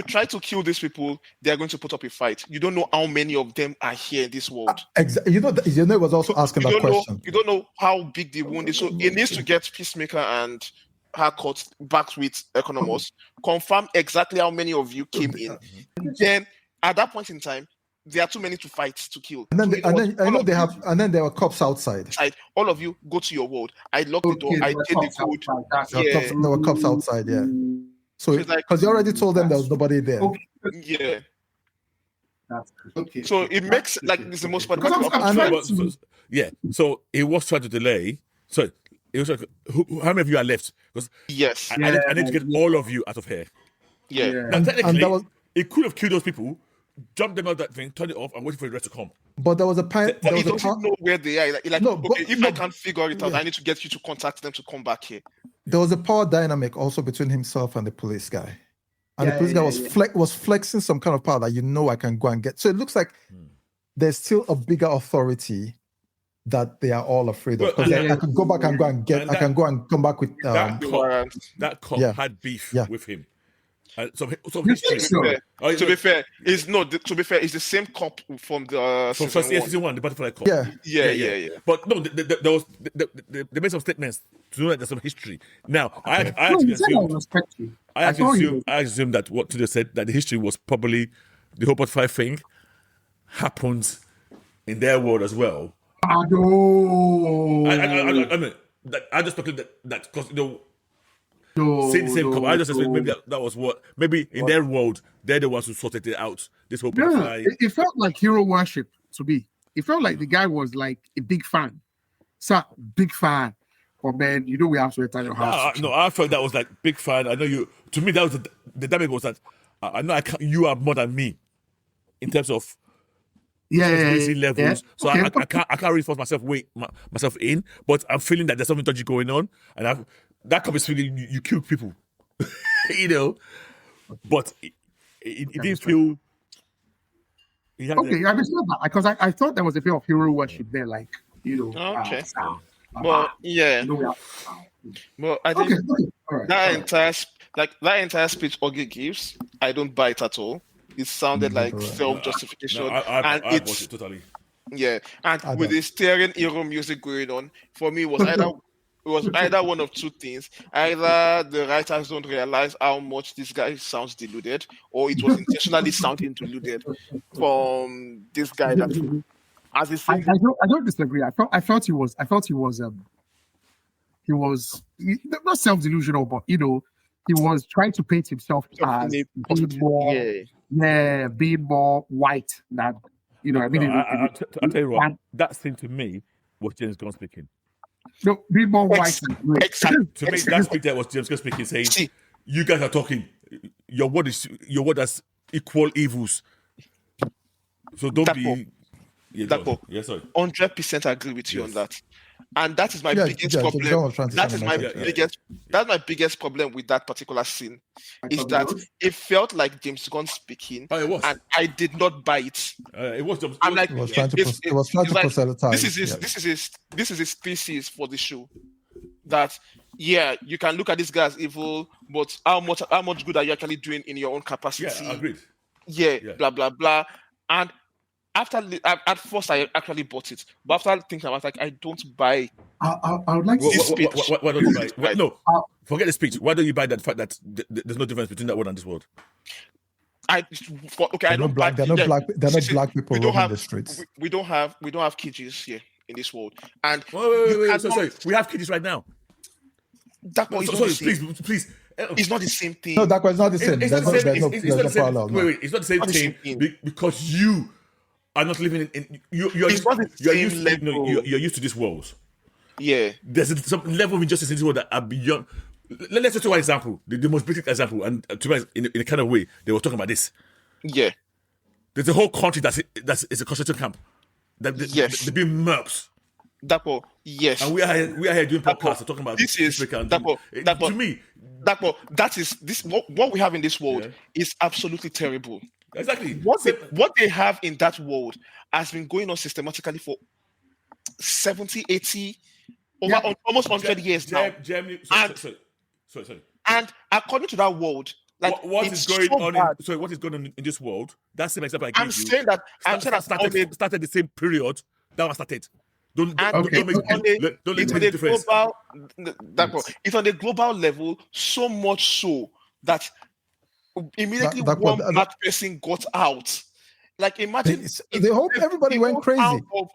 try to kill these people, they're going to put up a fight. You don't know how many of them are here in this world. Exactly. You know, it was also asking that question. You don't know how big the wound is. So it needs to get Peacemaker and Harcourt back with Economos, confirm exactly how many of you came in. Then at that point in time, there are too many to fight to kill. And then there were cops outside. All of you go to your world. I locked the door. I changed the code. There were cops outside. Yeah. So because you already told them there was nobody there. Okay. Yeah. That's okay. So it makes like it's the most part. So it was trying to delay. So it was like, how many of you are left? Because yes, I need to get all of you out of here. Yeah. Now, technically, it could have killed those people. Jump them out that thing, turn it off, and wait for the rest to come. But there was a part. But he doesn't know where they are. If I can't figure it out, I need to get you to contact them to come back here. There was a power dynamic also between himself and the police guy. And the police guy was flexing some kind of power that I can go and get. So it looks like there's still a bigger authority that they are all afraid of. Because I can go back and go and get. I can go and come back with that cop had beef with him. To be fair, it's the same cop from the season 1, the butterfly cop. Yeah. But no, they made some statements to know that there's some history. Now, I assume that what Tudo said, that the history was probably the whole butterfly thing happens in their world as well. I know. I mean, I just thought that because Same cop. I just said maybe that was what. Maybe in their world, they're the ones who sorted it out. This whole it felt like hero worship to me. It felt like the guy was like a big fan. So big fan. Oh man, we have to return your house. No, I felt that was like big fan. I know you. To me, that was the damage was that I know you are more than me in terms of levels. Yeah. So okay. I can't really force myself in, but I'm feeling that there's something dodgy going on, and that could be feeling you kill people, But it didn't feel. Okay, I understand that because I thought there was a bit of hero worship there, like Okay. Well, yeah. Well, I think that entire speech Ogie gives, I don't buy it at all. It sounded like self-justification. No, I bought it totally. Yeah, and with the steering hero music going on, for me, it was either one of two things. Either the writers don't realize how much this guy sounds deluded, or it was intentionally sounding deluded from this guy. I don't disagree. I felt he was not self-delusional, but he was trying to paint himself as In a being positive- more, yeah. being more white than, you know, I mean, I'll tell you what, that thing to me was James Gunn speaking. no, being more white. Exactly. To me, that speech there was James Gunn speaking, saying, See, you guys are talking, your word has equal evils. So don't be... Yeah, Dapo, go on. Yeah, sorry. 100% agree with you on that. And that is my Yeah, biggest yeah, problem. John was trying to That send is a my message, that's my biggest problem with that particular scene. Is that it felt like James Gunn speaking, Oh, it was. and I did not buy it. It was. I'm like, He was trying to it's like, proselytize. this is his thesis for the show. That you can look at this guy as evil, but how much good are you actually doing in your own capacity? Yeah, agreed. Yeah, blah blah blah. And at first I actually bought it, but after thinking about it, like, I don't buy. I would like to why don't you buy it? No, forget the speech. Why don't you buy that fact that there's no difference between that world and this world? I don't buy. They're not black people roaming the streets. We don't have kiddies here in this world. And wait, sorry, we have kiddies right now. That one please. It's not the same thing. No, that was not the same. It's not the same. It's not the same. parallel. Wait, it's not the same thing because you are not living in. You're used to this world. Yeah, there's some level of injustice in this world that are beyond. Let's take one example, the most basic example, and to be honest, in a kind of way, they were talking about this. Yeah, there's a whole country that's a concentration camp. They're being murks. Dapo, yes. And we are here doing podcasts talking about this. Is Dapo, to me, Dapo, that is this. What we have in this world is absolutely terrible. Exactly. What they have in that world has been going on systematically for 70, 80, almost 100 years now. Germany. Sorry. And according to that world, like what is going on? What is going on in this world? That's the example I gave you. I'm saying that started the same period that was started. Don't make it difference. It's on the global level, so much so that immediately one black person got out. Like imagine everybody went crazy. Out of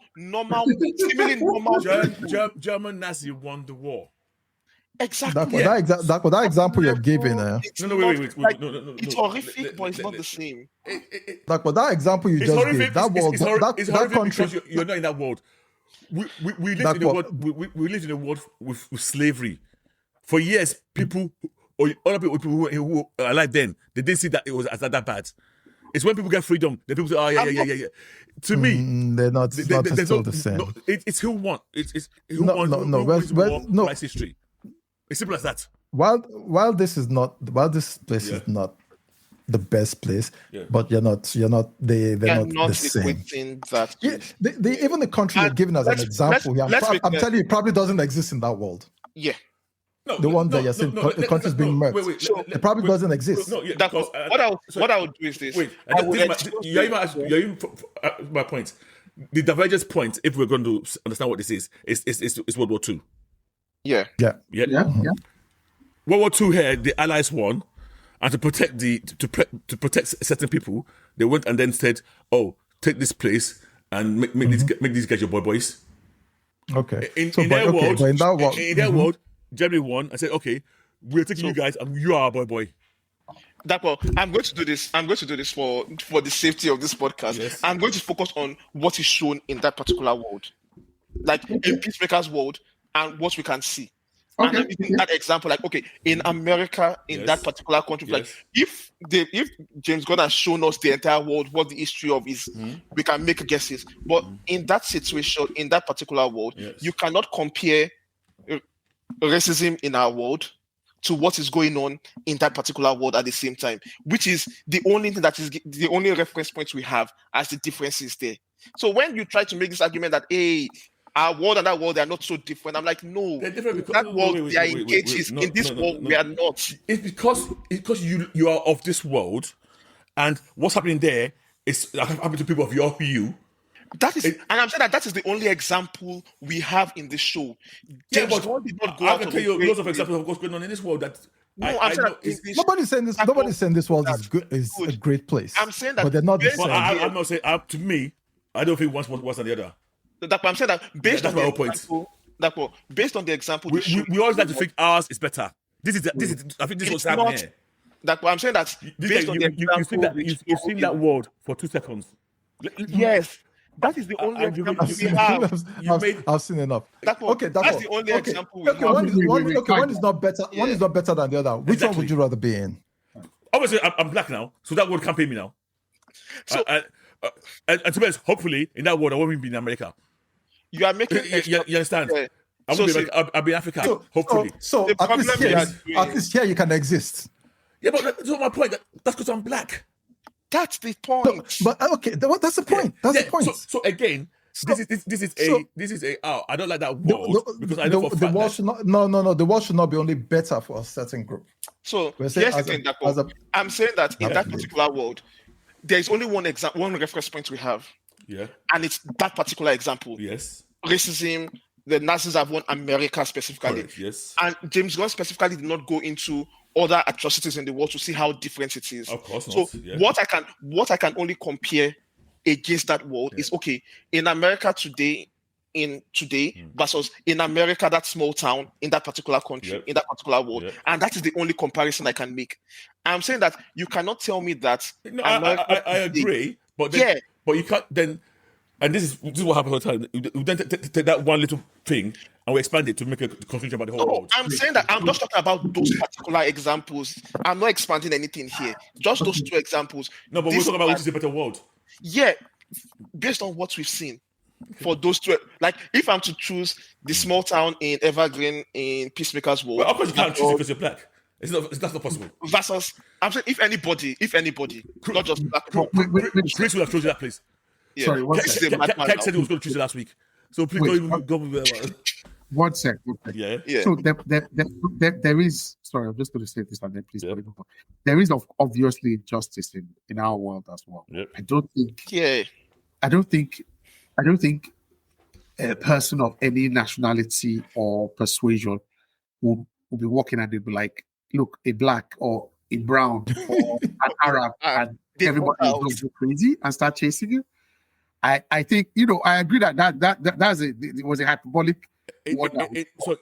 seemingly normal. German Nazi won the war. Exactly. That example you're giving. No, wait. No. It's horrific, but it's not the same. That example you just gave. That world, that country. Because you're not in that world. We lived in a world. We lived in a world with slavery for years. People or other people who were alive then, they didn't see that it was that bad. It's when people get freedom, then people say, "Oh yeah." To me, they're not. Still the same. No, it's who won. It's who no, won. No. Who writes history. It's simple as that. While this place is not the best place, but they're not the same. That even the country you're giving as an example here, I'm telling you, it probably doesn't exist in that world. Yeah. No, the one that you're saying the country's being murked. It probably doesn't exist. No, what I would do is this. My point. The divergence point, if we're going to understand what this is World War II. Yeah. World War II here, the Allies won, and to protect to protect certain people, they went and then said, "Oh, take this place and make these guys your boys." Okay. In their world, Germany won and said, "Okay, we're taking you guys, and you are our boy." I'm going to do this. I'm going to do this for the safety of this podcast. Yes. I'm going to focus on what is shown in that particular world, like in Peacemaker's world, and what we can see. Okay. And I'm using that example, like, okay, in America, in that particular country, like if James Gunn has shown us the entire world, what the history of is, we can make guesses. But in that situation, in that particular world, you cannot compare racism in our world to what is going on in that particular world at the same time, which is the only thing that is the only reference point we have as the differences there. So when you try to make this argument that, hey, our world and that world, they are not so different. I'm like, no, they're different because that world they are engaged in this world, we are not. It's because you are of this world, and what's happening there is happening to people of your hue. That is, and I'm saying that is the only example we have in this show. James Gunn did not go I can tell you lots of examples of what's going on in this world. That nobody's saying this. Nobody's saying this world is good. Is a great place. I'm saying that, but they're not the same. I'm not saying. To me, I don't think one's worse than the other. I'm saying that based on the example, we always like to think ours is better. This is I think this is what's It's happening not- here. That I'm saying that based on the example, You've seen that word for 2 seconds. Yes, that is the only And you example made- we have. I've seen enough. That's the only example we Okay, have. one is not better. One is not better than the other. Which one would you rather be in? Obviously, I'm black now, so that word can't pay me now. So- And to be honest, hopefully, in that word, I won't even be in America. You are making You understand? Yeah. I won't be in America. I'll be in Africa, hopefully. So The at problem least, we here, are doing- at least here you can exist. Yeah, but that's not my point. That's because I'm black. That's the No, point. but okay, that's the point. That's the point. So again, this is a I don't like that word because I know for a the fact word that should not. No. The word should not be only better for a certain group. So We're here's saying the as a- thing, as a- I'm saying that in that Yeah. particular world, there is only one reference point we have, yeah, and it's that particular example. yes, Racism. The Nazis have won America specifically, correct, yes, and James Gunn specifically did not go into other atrocities in the world to see how different it is. of course So not. Yeah. what I can only compare against that world is okay in America today, versus in America that small town in that particular country in that particular world, and that is the only comparison I can make. I'm saying that you cannot tell me that. No, I agree, but then, but you can't then. And this is what happens all the time. We then take that one little thing and we expand it to make a conclusion about the whole world. I'm saying that I'm just talking about those particular examples. I'm not expanding anything here. Just those two examples. No, but we're talking about which is a better world. Yeah, based on what we've seen. For those two, like if I'm to choose the small town in Evergreen in Peacemaker's world, Well, of course you can't choose it because you're black. That's not possible. versus I'm saying if anybody, not just black people. Chris would have chosen that place. Yeah. Sorry, one Keck second. is a madman Keck now. said he was going to choose it last week. So please don't even go with that. One sec. Yeah. Yeah. So there is. Sorry, I'm just going to say this and then please. Yeah. There is obviously injustice in our world as well. Yep. I don't think a person of any nationality or persuasion will be walking and they'll be like, look, a black or a brown or an Arab, and they everybody walk will out. go crazy and start chasing you. I think I agree that it was a hyperbolic. So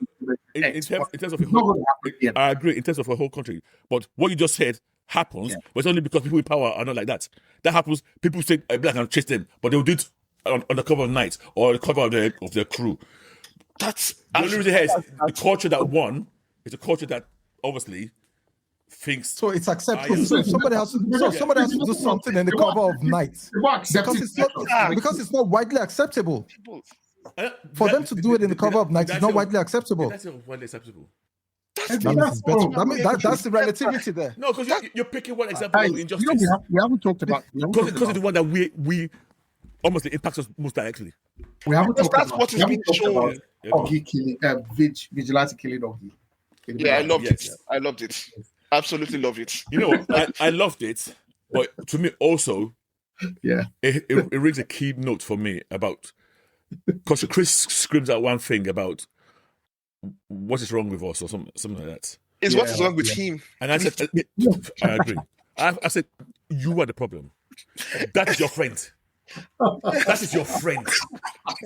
in terms of a It's not whole, gonna happen again. I agree in terms of a whole country. But what you just said happens, but it's only because people in power are not like that. That happens. People say a black and chase them, but they'll do it on the cover of night or the cover of their crew. That's The only reason here is the culture that won is a culture that obviously thinks. So it's acceptable. Yeah. So somebody has to do something in the cover of night because it's not widely acceptable. For them to do it in the cover of night is not widely acceptable. That's not widely acceptable. That means it's better. That's the relativity there. No, because you're picking one example of injustice. We haven't talked about. Because it's the one that we almost impacts us most directly. We haven't Because talked that's about. what is we haven't being talked shown. about Oggy killing, vigilante killing Oggy. Yeah, I loved Yes. it. I loved it. Absolutely love it. You know what? I loved it, but to me also, Yeah. it rings a key note for me about because Chris screams out one thing about what is wrong with us or something like that. It's what is wrong with him. And I said, I agree. I said, you are the problem. That is your friend. That is your friend.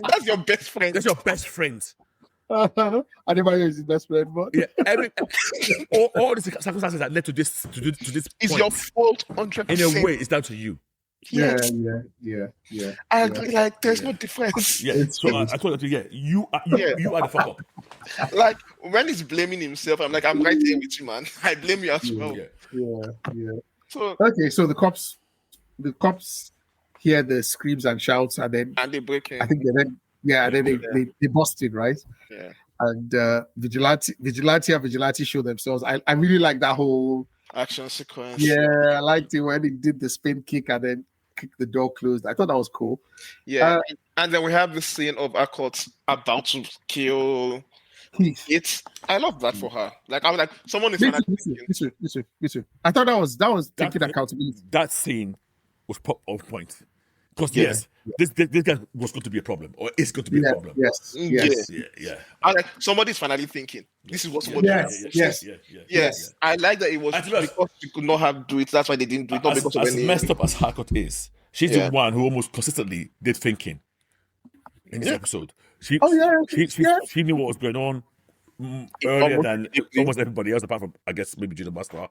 That's your best friend. That's your best friend. I never use his best friend, but Yeah, all the circumstances that led to this It's point, your fault 100%. in a way, it's down to you. Yes. yeah. I agree. Like, there's no difference. Yeah. So I told her, you are the fuck up. Like, when he's blaming himself, I'm like, I'm right here with you, man. I blame you as well. Yeah. So, Okay, so the cops hear the screams and shouts, and then and they break in. I think they busted, right? Yeah. And vigilante show themselves. I really like that whole. Action sequence. Yeah, I liked it when he did the spin kick and then kicked the door closed. I thought that was cool. Yeah. And then we have the scene of Akot about to kill it. I love that for her. Like, I was like, someone is Me finally too. I thought that was taking accountability. That scene was on point. Because yes, this guy was going to be a problem, or is going to be a problem. Yes. Yeah. I like somebody's finally thinking. This is what somebody. Yes. I like that it was because she could not have do it. That's why they didn't do it. Not because of As any. messed up as Harcourt is, she's the one who almost consistently did thinking in this episode. She knew what was going on. earlier than almost everybody else, apart from, I guess, maybe Judah Basra.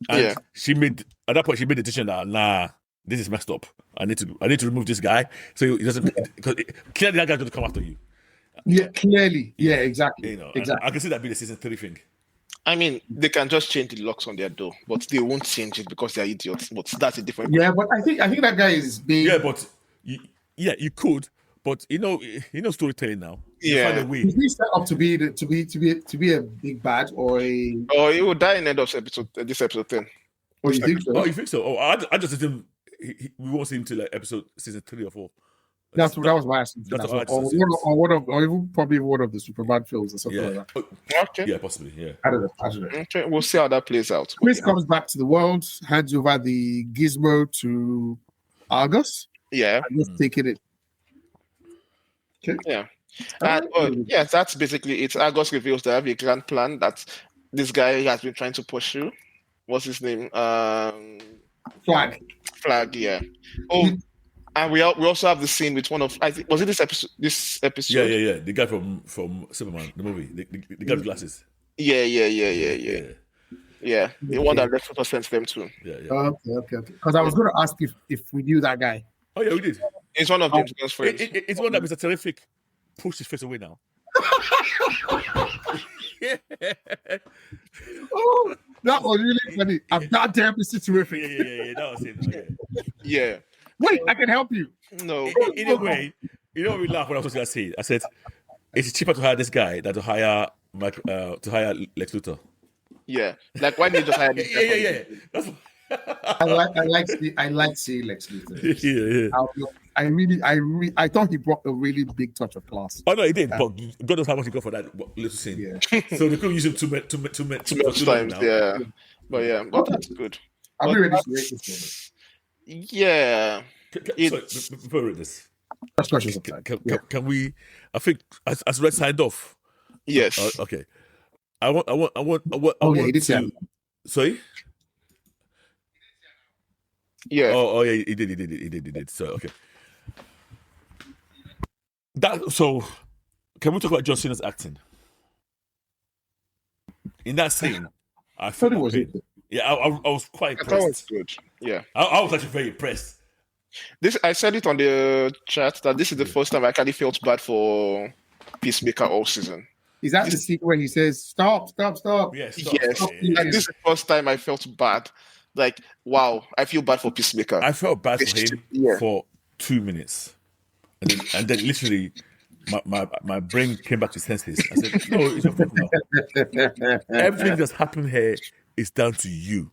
And she made, at that point, she made the decision that, nah, this is messed up. I need to remove this guy. So he doesn't, because clearly that guy's going to come after you. Yeah, clearly. Yeah, exactly. You know, exactly. I can see that being the season 3 thing. I mean, they can just change the locks on their door, but they won't change it because they're idiots. But that's a different. Yeah, but I think that guy is being. Yeah, but you could, but you know storytelling now. You find a way. Is he set up to be a big bad or a? Or he will die in the end of this episode 10. Oh, you think so? Oh, you think so? Oh, I just assume we won't see him till like season 3 or 4. That was my assumption. Or even probably one of the Superman films or something like that. Okay. Yeah, possibly. Yeah. I don't know. Okay, we'll see how that plays out. Chris comes back to the world, hands over the gizmo to Argus. Yeah. And just taking it. Okay. Yeah. And that's basically it. Argus reveals they have a grand plan that this guy has been trying to pursue. What's his name? Flag, yeah. Oh, and we also have the scene with one of, I think, was it this episode? Yeah. The guy from Superman, the movie. The guy with glasses. Yeah. The one that Lex Luthor sends them to. Yeah. Okay. Because I was going to ask if we knew that guy. Oh yeah, we did. It's one of James Gunn's friends. It's one that Mr. Terrific pushed his face away now. Oh, that was really funny. I'm that damn Mr. Terrific. Yeah, that was it. Yeah. Wait, I can help you. No. In a way, you know, we laughed when I was going to say. I said, it's cheaper to hire this guy than to hire Lex Luthor. Yeah, like why did you just hire this guy? Yeah. That's I like seeing Lex Luthor. Yeah. I thought he brought a really big touch of class. Oh no, he did. But God knows how much he got for that little scene. Yeah. So they couldn't use him too much times. now. Yeah, but that's good. I'll be ready to rate this one. Yeah. Sorry, before we read this, First question. can we? I think as Red signed off. Yes. Okay. I want he did to. Sorry. Yeah. Oh yeah, he did. So okay. So can we talk about John Cena's acting? In that scene, I thought it was it. Yeah, I was quite impressed. I thought it was good. Yeah. I was actually very impressed. I said it on the chat that this is the first time I actually felt bad for Peacemaker all season. Is that the scene where he says, stop? Yes. Yes. Like, this is the first time I felt bad. Like, wow, I feel bad for Peacemaker. I felt bad for him for 2 minutes. And then literally my brain came back to senses. I said, no, it's your fault now. Everything that's happened here is down to you.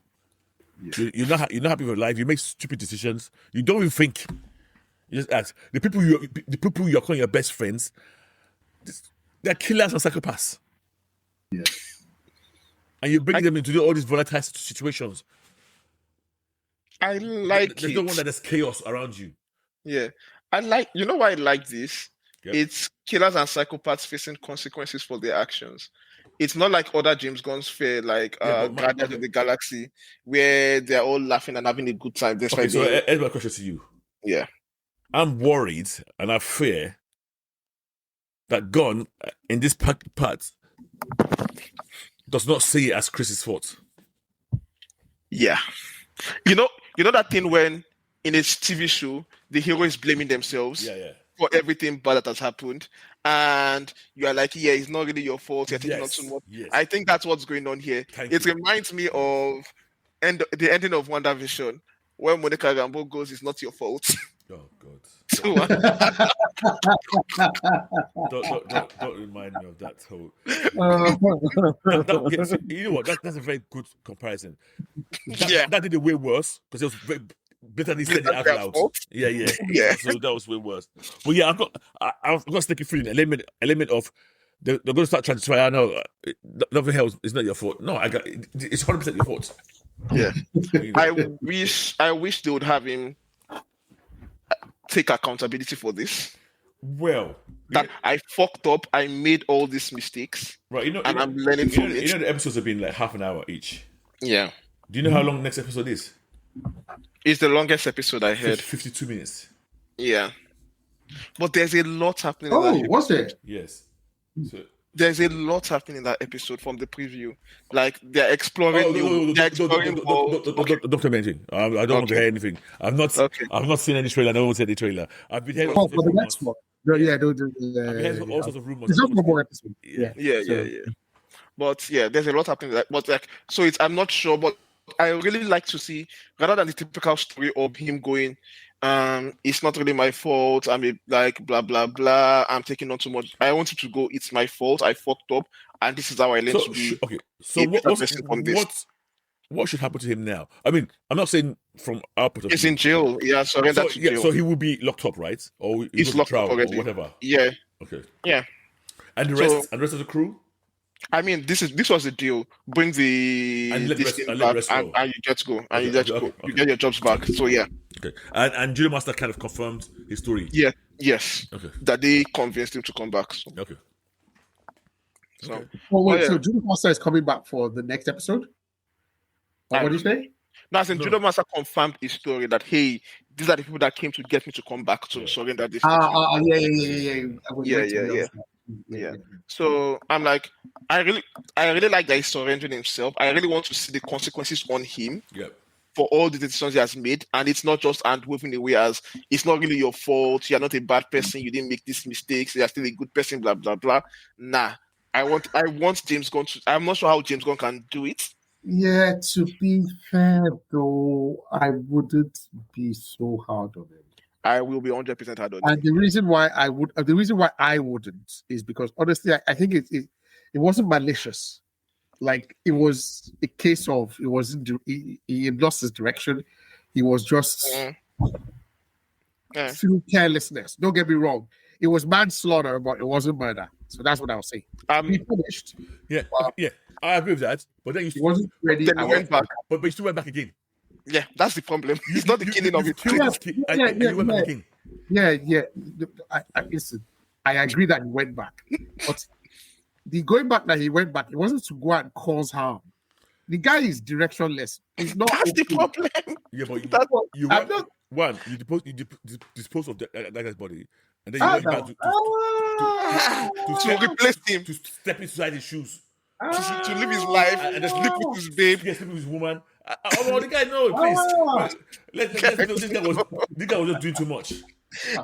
Yeah. You're not happy with life. You make stupid decisions. You don't even think. You just act. The people you're calling your best friends, they're killers and psychopaths. Yes. And you bring them into all these volatile situations. I like There's no wonder there's chaos around you. Yeah. You know why I like this? Yep. It's killers and psychopaths facing consequences for their actions. It's not like other James Gunn's fair, like Guardians of the Galaxy, where they're all laughing and having a good time. Okay, so here's my question to you. Yeah. I'm worried and I fear that Gunn, in this part, does not see it as Chris's fault. Yeah. You know that thing when in a TV show, the hero is blaming themselves for everything bad that has happened. And you are like, yeah, it's not really your fault. You're taking on too much. Yes. I think that's what's going on here. It reminds me of the ending of WandaVision, where Monica Rambeau goes, "It's not your fault." Oh God! don't remind me of that whole. You know what? That's a very good comparison. That did it way worse because it was very blatantly said it out loud. Yeah. So that was way worse. But yeah, I've got a sticky feeling, element of they're going to start trying to try. I know nothing else is not your fault. No, it's 100% your fault. Yeah, I wish they would have him take accountability for this. Well, I fucked up. I made all these mistakes. Right, and I'm learning from it. You know the episodes have been like half an hour each. Yeah. Do you know how long the next episode is? It's the longest episode I heard. 52 minutes. Yeah. But there's a lot happening. Oh, what's it? Yes. there's a lot happening in that episode from the preview. Like they're exploring Don't tell me anything. I don't want to hear anything. I've not seen any trailer. No one said the trailer. I've been hearing for the next one. I've been hearing all sorts of rumors. There's not more episode. Yeah. But yeah, there's a lot happening. I'm not sure, but I really like to see, rather than the typical story of him going, it's not really my fault. I mean, like blah blah blah. I'm taking on too much. I wanted to go. It's my fault. I fucked up, and this is how I learned to be. Okay, so what should happen to him now? I mean, I'm not saying from our perspective. He's in jail. Yeah, surrendered to jail. So he will be locked up, right? Or he's locked up already. Or whatever. Yeah. Okay. Yeah. And the rest of the crew. I mean, this was the deal. Bring the and you get to go, and you get to go. You get your jobs back. So yeah. Okay. And Judo Master kind of confirmed his story. Yeah. Yes. Okay. That they convinced him to come back. So. Okay. So. So Judo Master is coming back for the next episode. What did you say? No, I said Judo Master confirmed his story that hey, these are the people that came to get me to come back to surrender this. Yeah. So I'm like, I really like that he's surrendering himself. I really want to see the consequences on him for all the decisions he has made, and it's not just moving away as it's not really your fault. You're not a bad person. You didn't make these mistakes. You're still a good person. Blah blah blah. Nah, I want James Gunn to. I'm not sure how James Gunn can do it. Yeah, to be fair though, I wouldn't be so hard on him. I will be 100% hard on him. And the reason why I wouldn't is because honestly, I think it wasn't malicious. Like it was a case of it wasn't. He lost his direction. He was just through carelessness. Don't get me wrong. It was manslaughter, but it wasn't murder. So that's what I'll say. He finished. Yeah. I agree with that. But then he wasn't ready. Then he went back. But he still went back again. Yeah, that's the problem. It's not the killing of it. You went back again. Yeah. Listen, I agree that he went back. But the going back that he went back, it wasn't to go and cause harm. The guy is directionless. He's not. That's the problem. Yeah, but you dispose of that guy's body, and then you went back to replace him, to step inside his shoes, to live his life and just sleep with his babe, sleep with his woman. The guy, no, please. This guy was just doing too much.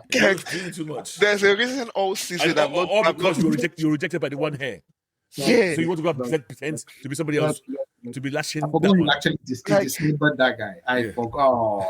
Doing too much. There's a reason all season. All because you were rejected by the one hair. Yeah. So you want to go and pretend to be somebody else, to be lashing. I forgot you actually dismembered that guy. I forgot.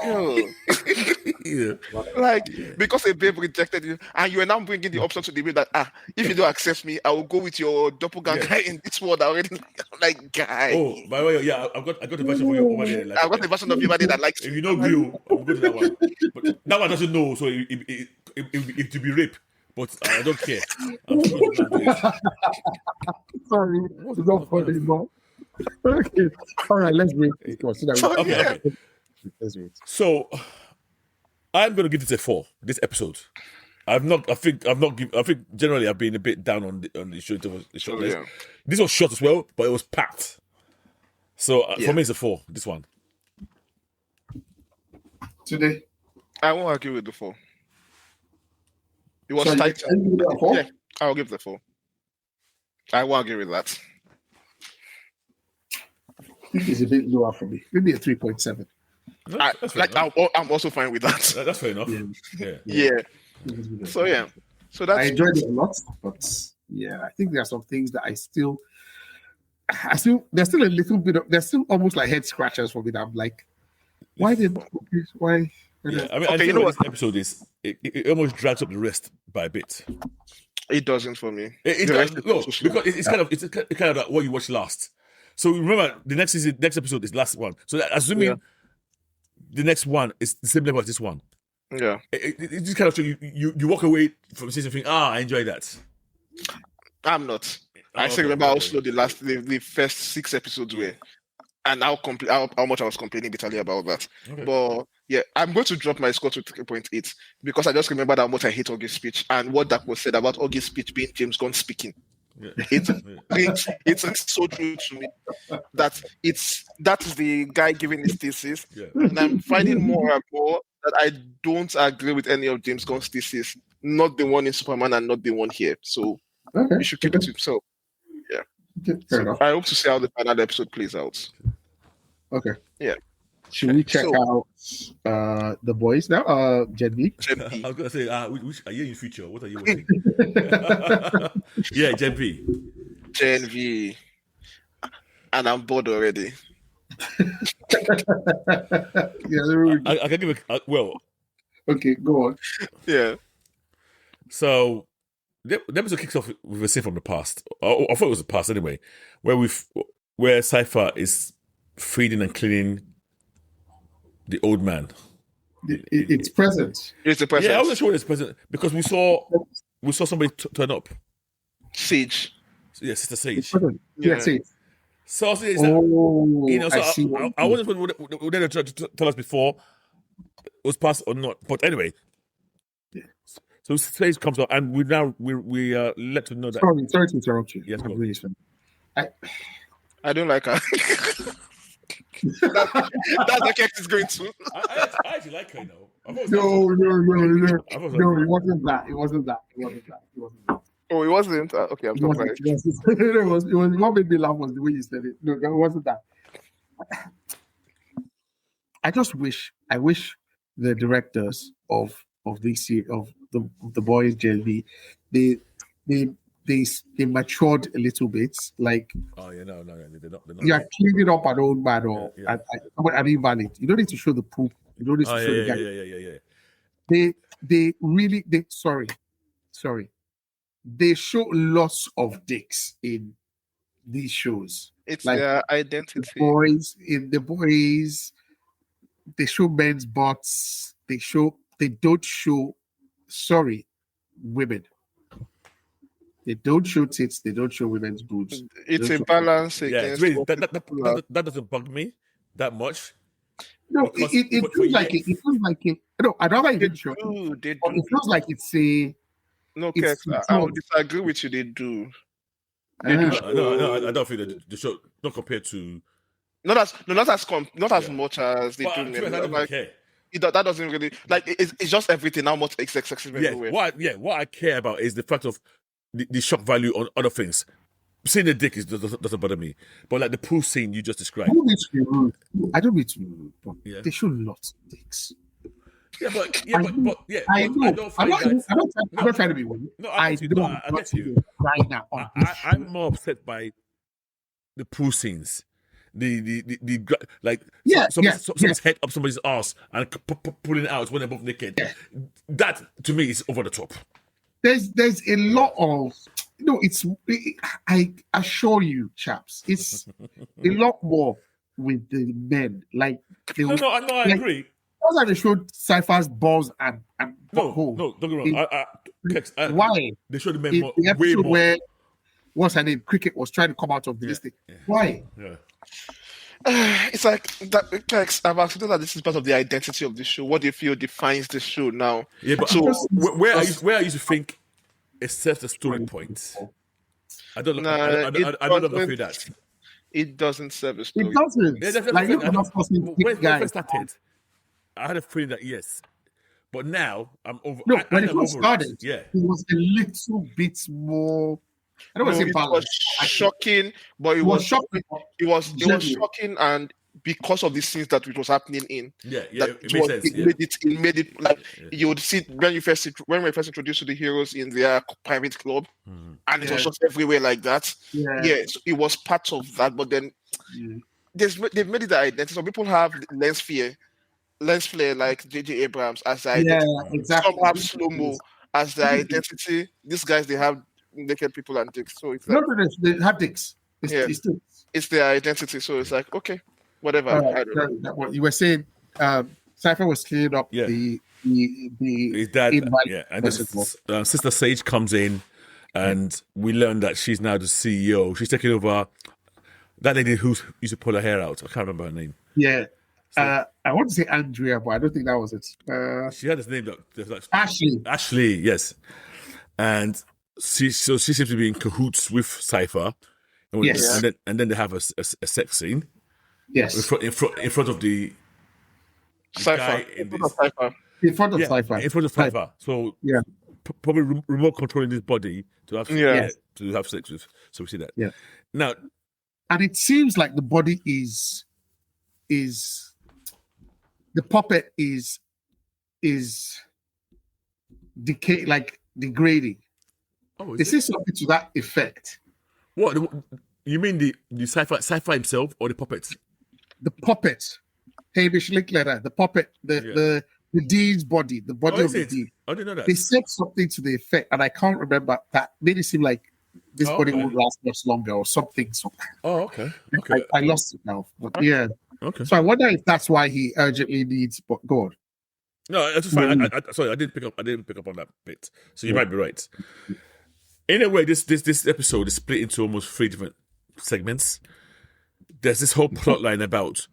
Because a babe rejected you, and you are now bringing the option to the babe that if you don't accept me, I will go with your doppelganger in this world already. Like, guy. Oh, by the way, I got a version for you over there. I've got a version of you that likes. If you know Grill, I'll go to that one. But that one doesn't know, so it to be rape. But I don't care. Sorry, it's not funny anymore. Okay, all right, let's wait. Okay. Let's wait. So, I'm going to give this a 4. This episode, I think generally I've been a bit down on the show. This was short as well, but it was packed. So for me, it's a 4. This one. Today, I won't argue with the 4. It was tight. Yeah, I'll give the 4. I won't agree with that. I think it's a bit lower for me. Maybe a 3.7. I'm also fine with that. That's fair enough. Yeah. So that's. I enjoyed it a lot, but I think there are some things that I still there's still a little bit of there's still almost like head scratchers for me. That I'm like, why? Yeah, I mean, okay, you know what this episode is? It almost drags up the rest by a bit. It doesn't for me. Because it's kind of like what you watched last. So remember, the next episode is the last one. So assuming the next one is the same level as this one. Yeah. It just kind of show you walk away from seeing something. I enjoy that. I'm not. I still remember also the first 6 episodes were, and how much I was complaining bitterly about that. Okay. But I'm going to drop my score to 3.8 because I just remembered how much I hate Augie's speech and what that was said about Augie's speech being James Gunn speaking. Yeah. It's so true to me that that's the guy giving his thesis, and I'm finding more and more that I don't agree with any of James Gunn's thesis, not the one in Superman and not the one here. So we should keep it to himself. Fair enough. I hope to see how the final episode plays out. Okay. Yeah. Should we check out the boys now? Gen V. Gen I P. was gonna say, which are you in future? What are you watching? Yeah, Gen V. Gen V. And I'm bored already. Yeah. I can give a well. Okay, go on. Yeah. So the episode kicks off with a scene from the past. I thought it was the past anyway, where Cypher is feeding and cleaning the old man. It's present. It's the present. Yeah, I wasn't sure it's present because we saw somebody turn up. Siege. Yeah, Sister It's Sage. present. Yeah. Yeah, see. So I was I see. I wasn't sure what they tried to tell us before it was past or not. But anyway, so Sage comes up and we let to know that. Sorry to interrupt you. Yes, I'm go. really sorry. I don't like her. That's what Kex is going to. I actually like her now. No. It wasn't that. It wasn't that. Oh, it wasn't? Okay, I'm It sorry. wasn't. It was what made me laugh was the way you said it. No, it wasn't that. I wish the directors of this of the boys JLB, they matured a little bit. Like, Oh yeah, no, they're not. you are cleaning up an old man or Yeah. an invalid. You don't need to show the poop. You don't need to Oh show the guy. yeah. They really sorry. They show lots of dicks in these shows. It's Like, their identity. The boys, they show men's butts. They don't show women. They don't show tits. They don't show women's boobs. It's They a don't balance Yeah, against it's really, what that people are. doesn't bug me that much. No, Because it for feels like years- it. It feels like it. No, I don't like They it. Show, do. They but do. it feels like it's a. No, it's Kex, I will controlled. disagree with you. They do. They do. No, I don't feel that the show not compared to. Not as Yeah. much as they But do. to be honest, I don't Like, care. that doesn't really like. It's just everything. How much sexism Yeah, everywhere. what I care about is the fact of the shock value on other things. Seeing the dick doesn't bother me, but like the pool scene you just I described. don't mean to be rude. I don't mean to be rude, but Yeah. they show lots of dicks. Yeah, but I know. I I'm don't find not. that. I'm not trying to be rude. No, I get you. don't. No, I get you. Right now, on this show. I'm more upset by the pool scenes. Like Yeah, someone's head up somebody's ass and pulling it out when they're both naked. Yeah. That to me is over the top. There's a lot of I assure you, chaps, it's a lot more with the men. Like they No, I like, agree. those are they showed Cypher's balls and butthole. No, don't get me wrong. Why? They showed the men In more, the way episode more. where what's her name? Cricket was trying to come out of this thing. Why? Yeah. It's like that. Kex, I've accepted that this is part of the identity of the show. What do you feel defines the show now? Yeah, but So- where I used to think it serves a story point. I don't know. Nah, I it don't know doesn't. feel that. It doesn't serve a story. It doesn't. Yeah, that's Like the look thing. at us fucking When big it guy. first started, I had a feeling that yes, but now I'm over. No, I when it am first over started, it. Yeah, it was a little bit more. I don't want to say It balanced. was shocking, but It was shocking. It was Genuine. shocking, and because of the scenes that it was happening in, yeah. that It makes sense. Yeah. it made it like you would see when we first introduced to the heroes in their private club, Mhm. and it was Yeah. just everywhere like that. Yeah. So it was part of that, but then Yeah. they've made it their identity. Some people have lens flare like J.J. Abrams as their identity. Yeah, exactly. Some have slow mo as their identity. These guys, they have naked people and dicks. So it's No, like, they have dicks. Yeah. it's their identity. So it's like, okay, whatever. I don't know. What you were saying, Cypher was clearing up Yeah. the His dad, invite yeah, and person. Sister Sage comes in, and we learn that she's now the CEO. She's taking over that lady who used to pull her hair out. I can't remember her name. Yeah. I want to say Andrea, but I don't think that was it. She had this name that Ashley. Ashley, yes, and she seems to be in cahoots with Cypher. Yes. and then they have a sex scene Yes. in front of the guy Cypher. in People this. are Cypher. In front of Yeah, Cypher. in front of Cypher. So Yeah. probably remote controlling his body to have to have sex with. So we see that. Yeah. Now, and it seems like the body is the puppet is degrading. oh, They say something to that effect. what you mean the sci-fi himself or the puppet? The puppet, Hamish Linklater, the puppet, the dean's body, the body of the dean. I didn't know that. They said something to the effect, and I can't remember that. Made it seem like this body would last much longer or something. So, okay. I lost it now. But yeah. Okay. So I wonder if that's why he urgently needs God. No, that's fine. Sorry, I didn't pick up on that bit. So you might be right. In a way, this episode is split into almost 3 different segments. There's this whole plot line about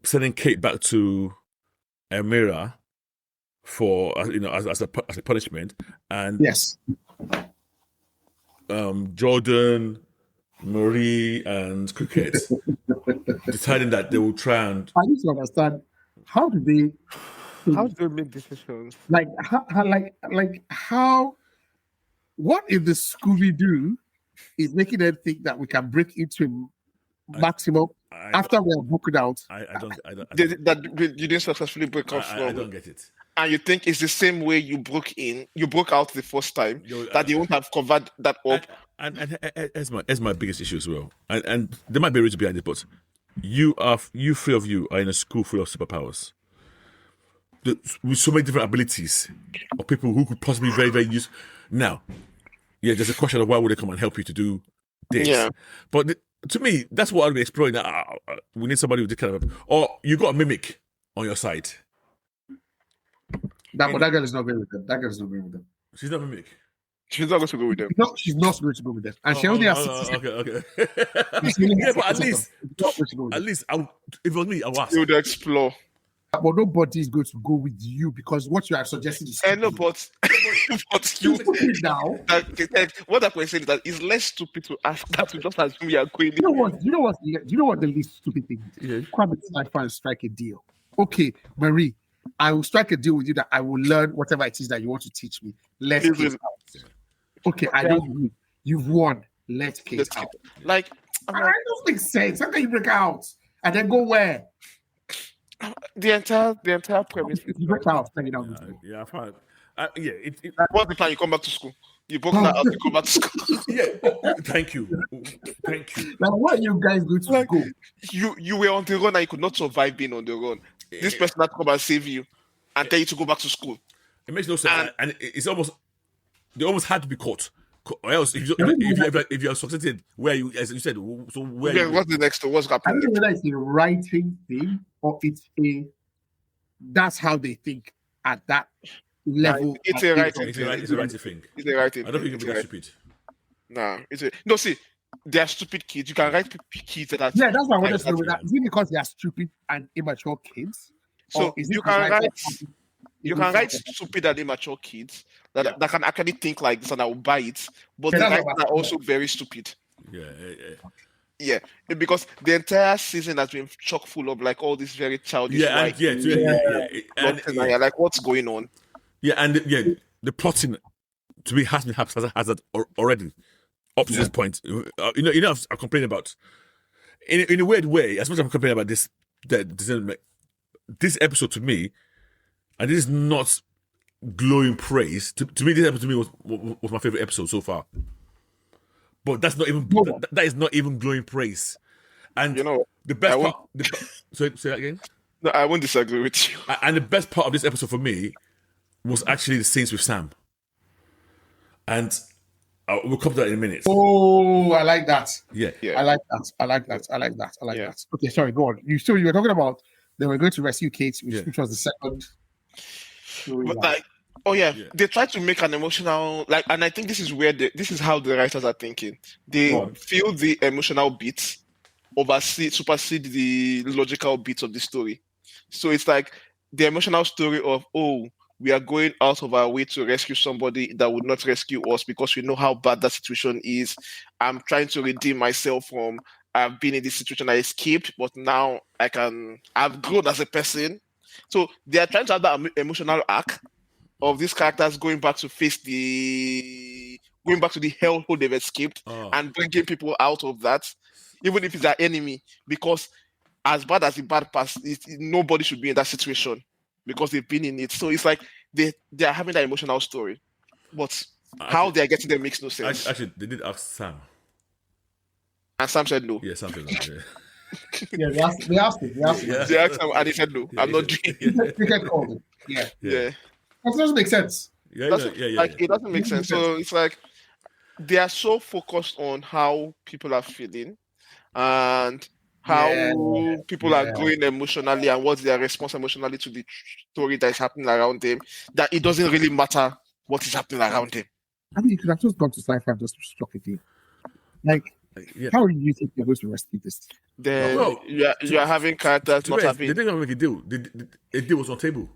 sending Kate back to Elmira for as a punishment, and yes, Jordan, Marie, and Cricket deciding that they will try and. I need to understand how do they make decisions? How? What if the Scooby Doo is making them think that we can break into maximum after we are broken out? I don't. That you didn't successfully break out from. I don't get it. And you think it's the same way you broke out the first time, that you won't have covered that up. And that's my biggest issue as well. And there might be a reason behind it, but you 3 of you are in a school full of superpowers. With so many different abilities of people who could possibly be very, very useful. Now, there's a question of why would they come and help you to do this? Yeah. But to me, that's what I'll be exploring. We need somebody with this kind of... Or you got a mimic on your side. That girl is not going with them. That girl is not going with them. She's not a mimic. She's not going to go with them. No, she's not going to go with them. And she only has 60 Okay. Yeah, but at least, if it was me, I would ask. You would explore. But nobody is going to go with you because what you are suggesting is no, but you now. What I'm saying is that it's less stupid to ask that to just assume you are going. You know what the least stupid thing is? Come and strike a deal. Okay, Marie, I will strike a deal with you that I will learn whatever it is that you want to teach me. Let's get out. Okay, I don't win. You've won. Let's get out. Like, that doesn't make sense. How can you break out and then go where? The entire premise. You break out, take it out. Yeah, fine. What's the plan? You come back to school. You broke that out. You come back to school. Thank you. Like, where are you guys going to go? You were on the run and you could not survive being on the run. This person had to come and save you and tell you to go back to school. It makes no sense, and it's almost they almost had to be caught. Or else, if you are succeeded, where you, as you said, so where? Yeah, what's the next? What's happening? I don't know whether it's a writing thing or that's how they think at that level. It's a writing thing. It's a writing thing. It's a writing. I don't think it would be that stupid. No. See, they are stupid kids. You can write kids that are. Yeah, that's what I wanted to know. Is it because they are stupid and immature kids? So you can write stupid and immature kids that can actually think like this and I will buy it, but the writers are also very stupid. Yeah, because the entire season has been chock full of like all these very childish. Like what's going on? Yeah, and the plotting to me has been haphazard already up to this point. I'm complaining about in a weird way. As much as I'm complaining about this episode to me, and this is not glowing praise. To me, this episode to me was my favorite episode so far. But that's not even that is not even glowing praise. And the best part. Say that again. No, I won't disagree with you. And the best part of this episode for me was actually the scenes with Sam. And we'll come to that in a minute. Oh, I like that. Yeah. I like that. Okay, sorry, go on. You were talking about they were going to rescue Kate, which was the second. They try to make an emotional and I think this is where this is how the writers are thinking. They feel the emotional beats supersede the logical beats of the story. So it's like the emotional story of we are going out of our way to rescue somebody that would not rescue us because we know how bad that situation is. I'm trying to redeem myself from I've been in this situation, I escaped, but now I've grown as a person. So they are trying to have that emotional arc, of these characters going back to the hellhole they've escaped and bringing people out of that, even if it's their enemy, because as bad as the bad past, nobody should be in that situation because they've been in it. So it's like they are having that emotional story, but how they are getting them makes no sense. Actually, they did ask Sam. And Sam said no. Yeah, Sam said no. Yeah. Yeah, they asked him. They asked him and he said no. I'm not doing it. They get called. Yeah. Yeah. That doesn't make sense. Yeah. It doesn't make sense. So it's like they are so focused on how people are feeling and how people are going emotionally and what's their response emotionally to the story that is happening around them, that it doesn't really matter what is happening around them. I mean, you could have just gone to sci-fi and just struck it in. Like, how do you think you're going to rescue this? Then you are having characters not having. They didn't make a deal. A deal was on table.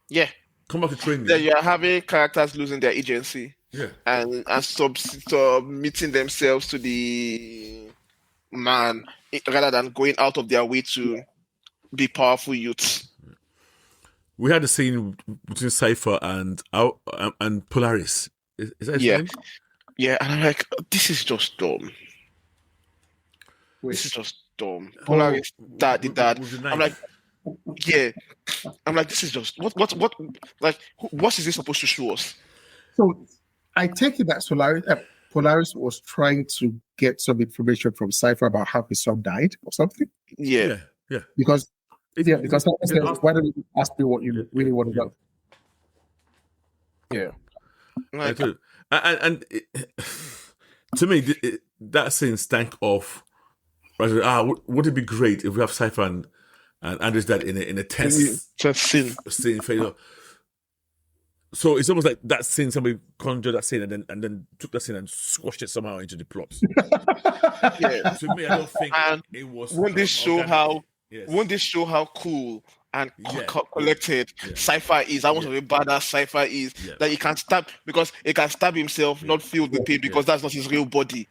Yeah. Come back to training. Then you are having characters losing their agency. Yeah. And submitting themselves to the man rather than going out of their way to be powerful youths. We had a scene between Cypher and Polaris. Is that his name? Yeah, and I'm like, this is just dumb. Wait. This is just dumb. Polaris did that. I'm like, yeah. I'm like, this is just what is this supposed to show us? So I take it that Polaris was trying to get some information from Cypher about how his son died or something. Yeah. Because why don't you ask me what you really want to know? Yeah. Like, and to me, that scene stank off. Would it be great if we have Cypher and Andrew's dad in a tense scene? So it's almost like that scene, somebody conjured that scene and then took that scene and squashed it somehow into the plot. Yeah. To me, I don't think it was. Won't this show how cool and collected Cypher is? How much of a badass Cypher is that he can stab because he can stab himself, not feel the pain because that's not his real body.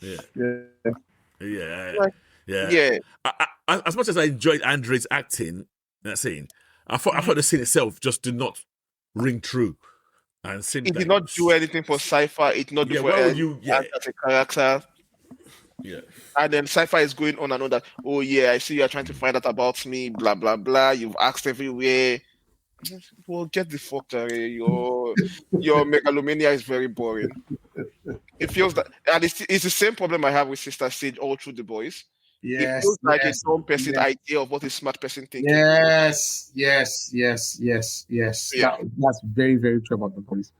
As much as I enjoyed Andre's acting in that scene, I thought the scene itself just did not ring true. And it did not do anything for Cypher. It did not do for as a character. Yeah. And then Cypher is going on and on that, oh yeah, I see you are trying to find out about me, blah blah blah. You've asked everywhere. Well, get the fuck out of here. Your megalomania is very boring. It feels that, and it's the same problem I have with Sister Sage all through The Boys. Yes, it feels like a dumb person idea of what a smart person thinks. Yes. That's very, very true about The Boys.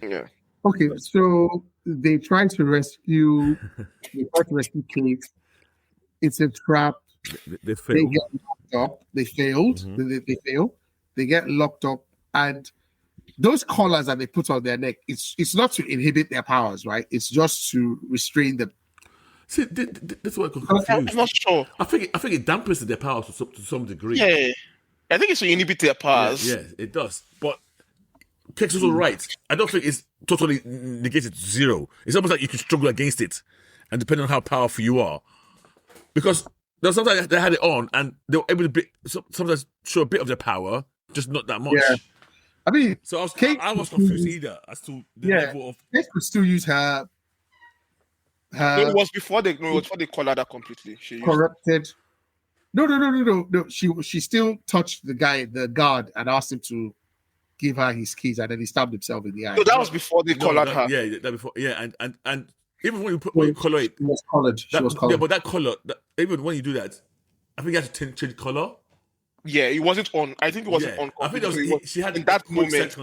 Yeah. Okay, so they try to rescue Kate. It's a trap. They fail. They get locked up. They failed. Mm-hmm. They fail. They get locked up, and those collars that they put on their neck, it's not to inhibit their powers, right? It's just to restrain them. See, that's why I got confused. I'm not sure. I think it dampens their powers to some degree. Yeah. I think it's to inhibit their powers. Yeah, it does. But Kex is all right. I don't think it's totally negated to zero. It's almost like you can struggle against it, and depending on how powerful you are, because there's sometimes they had it on and they were able to sometimes show a bit of their power, just not that much. Yeah. I mean, so I was confused either as to the level of. Kate could still use her. It was before they collared her completely. She corrupted. No. She still touched the guard, and asked him to give her his keys, and then he stabbed himself in the eye. So that was before they collared her. Yeah, that before. Yeah, and even when you color it, she was colored. Yeah, but that color, even when you do that, I think you have to change color. Yeah, it wasn't on. I think it wasn't on. I think she had in that moment.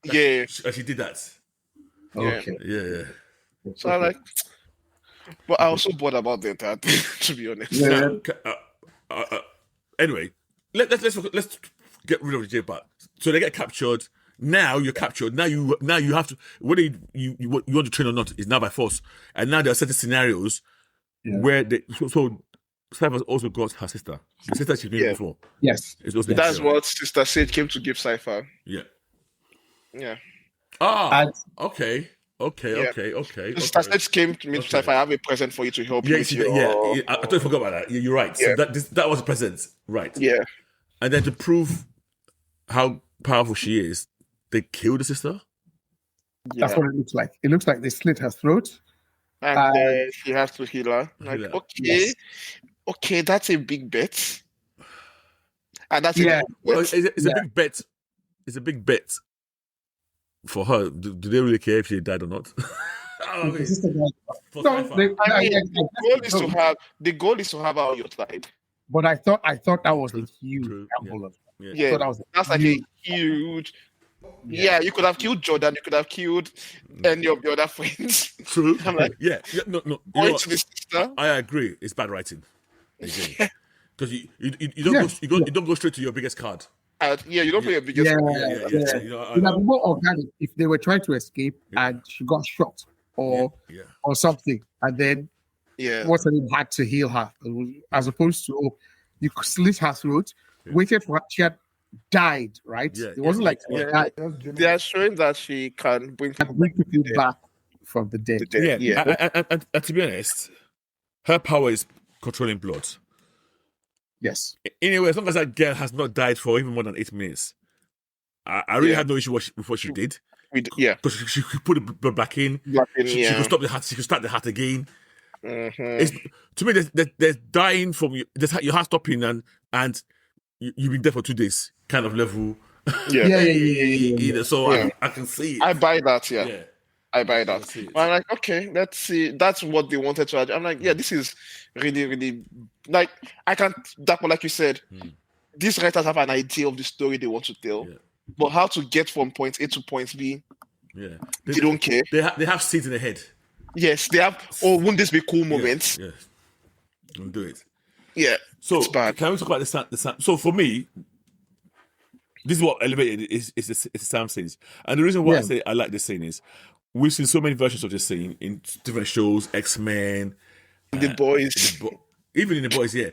She did that. Okay. Yeah. So I'm like, but I was so bored about the entire thing, to be honest. Yeah. Anyway, let's get rid of the J part. So they get captured. Now you're captured. Now you have to, whether you want to train or not is now by force. And now there are certain scenarios where so Cypher also got her sister. The sister she's been before. Yes. That's what Sister Sage came to give Cypher. Yeah. Okay. Sister Sage came to me, Cypher, I have a present for you to help you with I totally forgot about that. You're right. So that was a present. Right. Yeah. And then to prove how powerful she is, they killed the sister? That's what it looks like. It looks like they slit her throat. And then she has to heal her. Like, Heal her. okay, okay, that's a big bet. And that's Yeah. a big Well, bet. it's a big bet. It's a big bet for her. Do they really care if she died or not? I mean, for No, Sci-Fi. The goal is to have her on your side. but I thought that was a huge True. gamble. of- Yeah. Yeah, So that was that's like a huge. Yeah, you could have killed Jordan. You could have killed any of the other friends. True. I'm like, yeah. No. You know going what? to the sister. I agree. It's bad writing. Because you don't go straight to your biggest card. Yeah, you don't play your biggest. Yeah. So, you know, It would have been more organic if they were trying to escape and she got shot or something, and then Yeah, what's her name had to heal her, as opposed to you slit her throat, waited for her. She had died, right? Yeah, It wasn't like she yeah. died. they are showing that she can bring people And bring people back from the dead. dead. Yeah. And to be honest, her power is controlling blood. Yes. Anyway, as long as that girl has not died for even more than 8 minutes, I really had no issue with what she did. Yeah. Because she could put the blood back in. She could stop the heart. She could start the heart again. It's, to me, there's dying from your heart stopping and you've been there for 2 days kind of level. Yeah. So Yeah. I can see it. I buy that. Yeah. Yeah. I buy that. see it. But I'm like, okay, let's see. That's what they wanted to add. I'm like, yeah, this is really, really like I can't. That, like you said, these writers have an idea of the story they want to tell, but how to get from point A to point B, Yeah. they don't care. They have seeds in the head. Yes, they have. Oh, wouldn't this be cool moments? Yeah. Don't do it. Yeah. So it's bad. can we talk about the sound? So for me, this is what elevated is the sound scenes, and the reason why I say I like this scene is we've seen so many versions of this scene in different shows, X-Men, The boys. even in the boys. Yeah,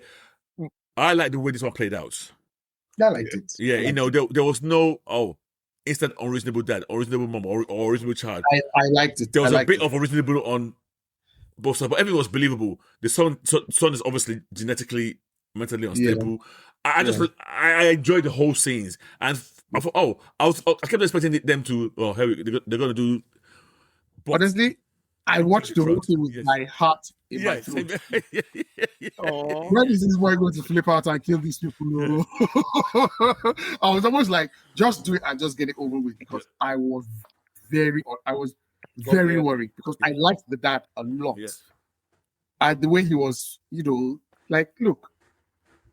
I like the way this one played out. I liked it. Yeah, you know, there was no instant unreasonable dad, unreasonable mom, or unreasonable child. I liked it. There was I a liked bit it. of unreasonable on both sides, but everything was believable. The son is obviously genetically, mentally unstable. I enjoyed the whole scenes, and I thought, I kept expecting them to, they're gonna do. Honestly, I watched the whole thing with my heart in my throat. When is this boy going to flip out and kill these people? I was almost like, just do it and just get it over with, because I was very worried because I liked the dad a lot. Yeah. And the way he was, like, look,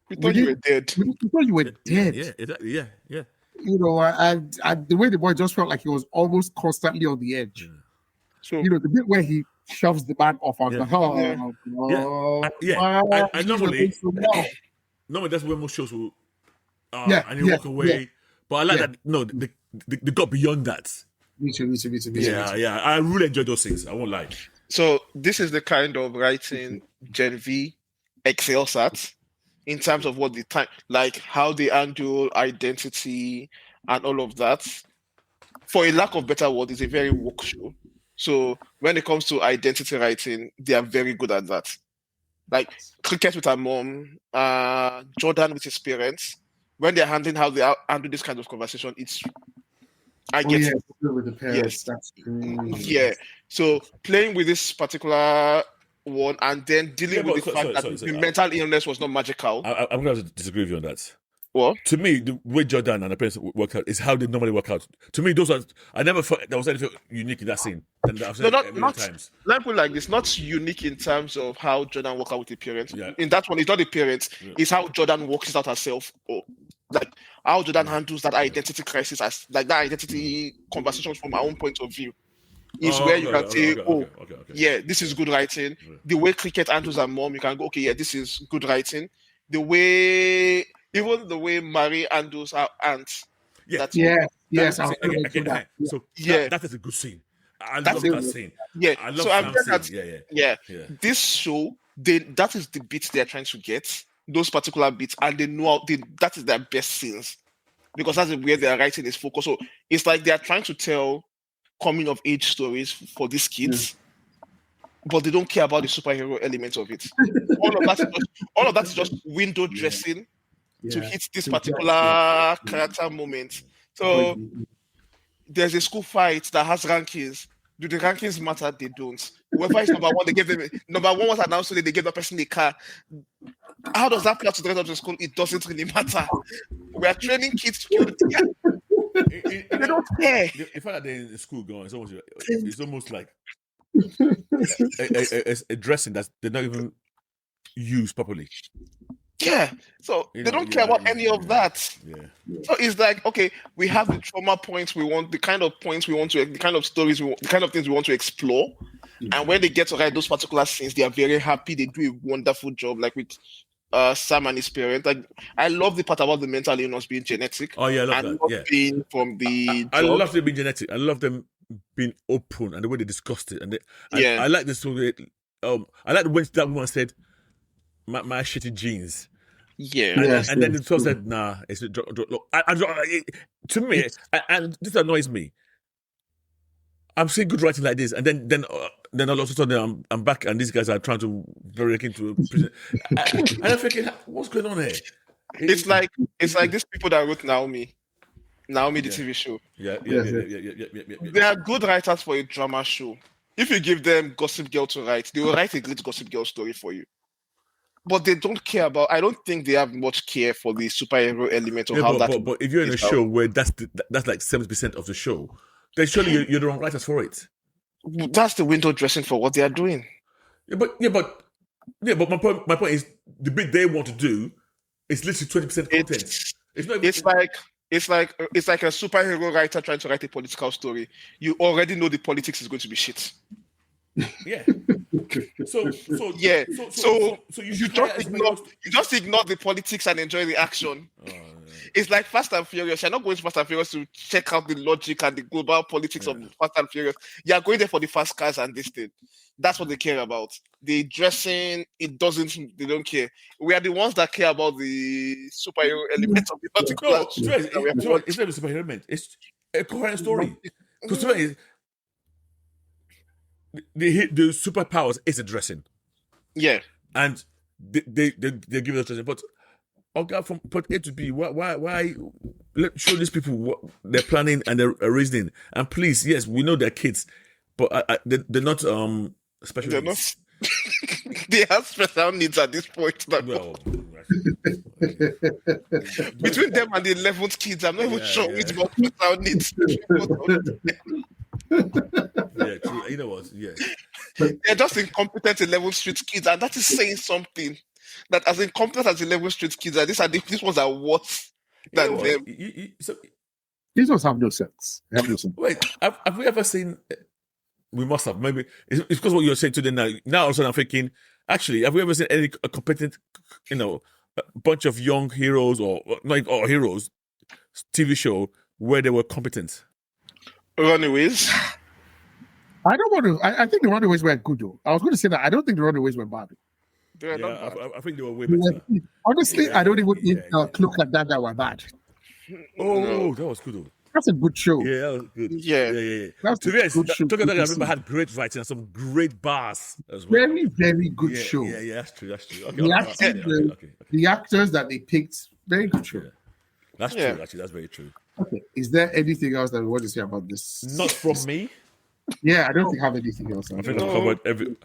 We thought you were dead. we thought you were dead. Yeah, exactly. Yeah. And the way the boy just felt like he was almost constantly on the edge. So The bit where he shoves the man off, I was like, And normally that's when most shows will, and you walk away. Yeah. But I like that. No, they got beyond that. Me too. Yeah. I really enjoyed those things. I won't lie. So this is the kind of writing Gen V excels at in terms of what the time, like how they handle identity and all of that. For a lack of better word, it's a very woke show. So when it comes to identity writing, they are very good at that. Like Cricket with her mom, Jordan with his parents. When they're handling how they handle this kind of conversation, I get it. With the parents. Yes. That's great. Yeah. So playing with this particular one and then dealing with the fact that the mental illness was not magical. I'm going to disagree with you on that. What? To me, the way Jordan and the parents work out is how they normally work out. To me, I never thought there was anything unique in that scene. And I've said it many times. Let me put it like this: not unique in terms of how Jordan worked out with the parents. Yeah. In that one, it's not the parents; it's how Jordan works it out herself, or like how Jordan handles that identity crisis, as like that identity conversations from her own point of view. Is where you can say, yeah, this is good writing. The way Cricket handles her mom, you can go, okay, yeah, this is good writing. Even the way Marie handles her aunt. Yeah. Yes. So that is a good scene. I love that scene. Yeah. I love that scene. Yeah. This show, that is the beats they're trying to get, those particular beats, and they know that is their best scenes. Because that's where their writing is focused. So it's like they're trying to tell coming of age stories for these kids, but they don't care about the superhero element of it. all of that is just window dressing to hit this particular character moment. So there's a school fight that has rankings. Do the rankings matter? They don't. Whoever is number one, they give them number one was announced today. They give that person a car. How does that play out to the rest of the school? It doesn't really matter. We are training kids to kill the they don't care. The fact that they're in school going, it's almost like a dressing that they're not even used properly. Yeah, so they don't care about any of that. Yeah. So it's like, okay, we have the trauma points we want, the kind of points we want to, the kind of stories we want, the kind of things we want to explore. And when they get to write those particular scenes, they are very happy. They do a wonderful job, like with Sam and his parents. Like, I love the part about the mental illness being genetic. Oh yeah, I love that. Yeah, being from the. I love them being genetic. I love them being open and the way they discussed it. And I like the story. I like when that woman said, "My shitty genes." Yeah, and then the 12 said, "Nah, it's a look." To me, and this annoys me. I'm seeing good writing like this, and then all of a sudden I'm back, and these guys are trying to break into prison. And I'm thinking, what's going on here? It's like these people that wrote Naomi, the TV show. Yeah. They are good writers for a drama show. If you give them Gossip Girl to write, they will write a great Gossip Girl story for you. But they don't care about. I don't think they have much care for the superhero element of how that. But if you're in a show where that's like 70% of the show, then surely you're the wrong writers for it. That's the window dressing for what they are doing. But my point is the bit they want to do is literally 20% content. It's like a superhero writer trying to write a political story. You already know the politics is going to be shit. Yeah. So you just ignore the politics and enjoy the action. Oh, yeah. It's like Fast and Furious. You're not going to Fast and Furious to check out the logic and the global politics of Fast and Furious. You're going there for the fast cars and this thing. That's what they care about. The dressing, they don't care. We are the ones that care about the superhero element of the particular. No, it's not a superhero element. It's a coherent story. Because the superpowers is a dressing. Yeah. And they give us dressing. But from point A to B, why show these people what they're planning and they're reasoning? And please, yes, we know they're kids, but they're not special they're needs. Not, they have special needs at this point. Well, between them and the 11th kids, I'm not even sure which more special needs. Yeah, true. You know what? Yeah. They're just incompetent 11th Street kids, and that is saying something. That as incompetent as 11th Street kids are, these ones are worse than them. These ones have no sense. Wait, have we ever seen? We must have. Maybe it's because what you're saying today now. Now all of a sudden I'm thinking, actually, have we ever seen any competent, bunch of young heroes or heroes TV show where they were competent? Runaways. I don't want to. I think the Runaways were good though. I was going to say that I don't think the Runaways were bad. I think they were way better. Honestly, I don't even look at that were bad. Oh, that was good though. That's a good show. Yeah, that was good. Yeah. That's to be honest, talking about that, I remember had great writing and some great bars as well. Very, very good show. Yeah, that's true. Okay, the actors that they picked, very good show. Yeah. That's true, actually. That's very true. Okay. Is there anything else that we want to say about this? Not from me. Yeah, I don't think I have anything else. I think I've covered every.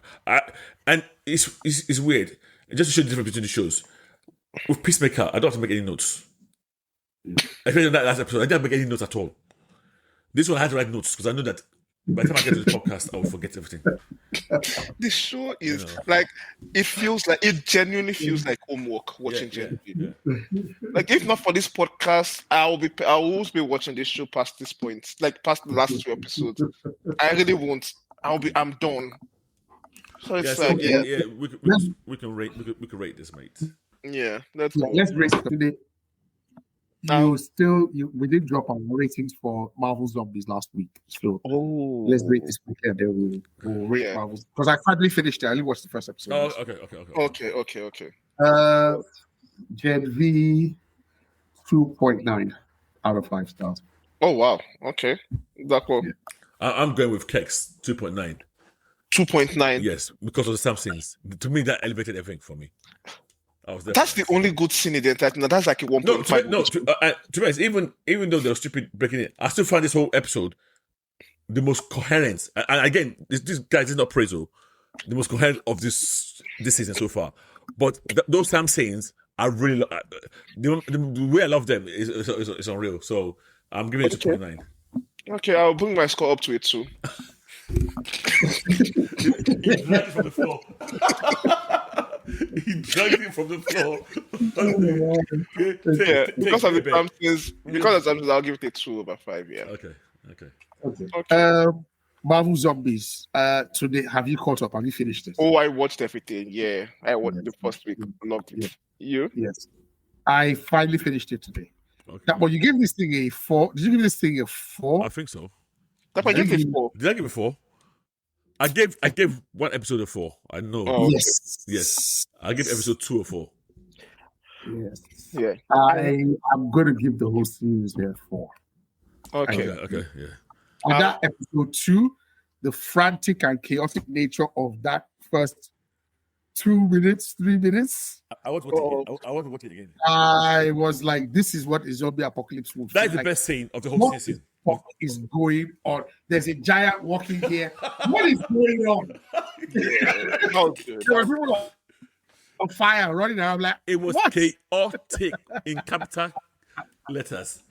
And it's weird. Just to show the difference between the shows. With Peacemaker, I don't have to make any notes. Especially that last episode, I didn't make any notes at all. This one I had to write notes because I know that by the time I get to the podcast, I will forget everything. The show is it genuinely feels like homework watching JNP. Like if not for this podcast, I will always be watching this show past this point, like past the last 2 episodes. I really won't. I'm done. So it's we can rate this, mate. Yeah, let's rate it today. We did drop our ratings for Marvel Zombies last week. So let's rate this weekend. Then we'll rate Marvel. Because I finally finished it. I only watched the first episode. Oh, okay. Gen V 2.9 out of 5 stars. Oh wow. Okay. That cool. Yeah. I'm going with Kex 2.9. 2.9. Yes, because of the Samsings. To me, that elevated everything for me. I was there. That's the only good scene in the entire thing. That's like a 1.5. No, to be honest, even though they were stupid breaking it, I still find this whole episode the most coherent. And again, this guy is not praisal. The most coherent of this season so far. But those Sam scenes are really the way I love them is unreal. So I'm giving it to 29. Okay, I'll bring my score up to it too. He dragged it from the floor. He dragged it from the floor. Because of the Samsons, I'll give it a 2/5. Yeah. Okay. Marvel Zombies. Today, have you caught up? Have you finished it? Oh, I watched everything. Yeah, I watched the first week. Loved it. You? Yes. I finally finished it today. Okay. But you gave this thing a 4. Did you give this thing a 4? I think so. That's why you gave it 4. Did I give it 4? I gave one episode a 4. I know. Oh, yes. I give episode 2 a 4. Yes. Yeah. I'm going to give the whole series a 4. Okay. Yeah. And that episode 2, the frantic and chaotic nature of that first 2 minutes, 3 minutes. I want to watch it. I want to watch it again. I was like, this is what a zombie apocalypse will That feel is the like. best scene of the whole season. What is going on? There's a giant walking here. What is going on? There were people on fire running around like, it was what? chaotic in capital letters.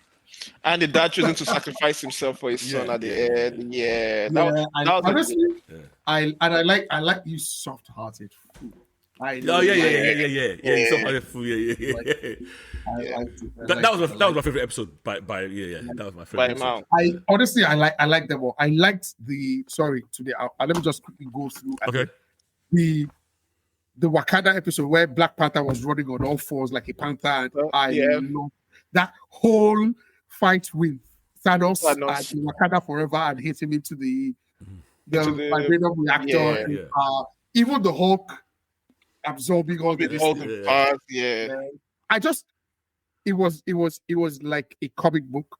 And the dad choosing to sacrifice himself for his son at the end. Yeah. Honestly, I like you soft-hearted. Yeah. That was my favorite episode. That was my favorite. Episode. I like them all. I liked today. Let me just quickly go through. Okay. The Wakanda episode where Black Panther was running on all fours like a panther. And I love that whole fight with Thanos and Wakanda Forever and hitting into the vibranium reactor. Yeah. Even the Hulk absorbing all the parts. It was like a comic book,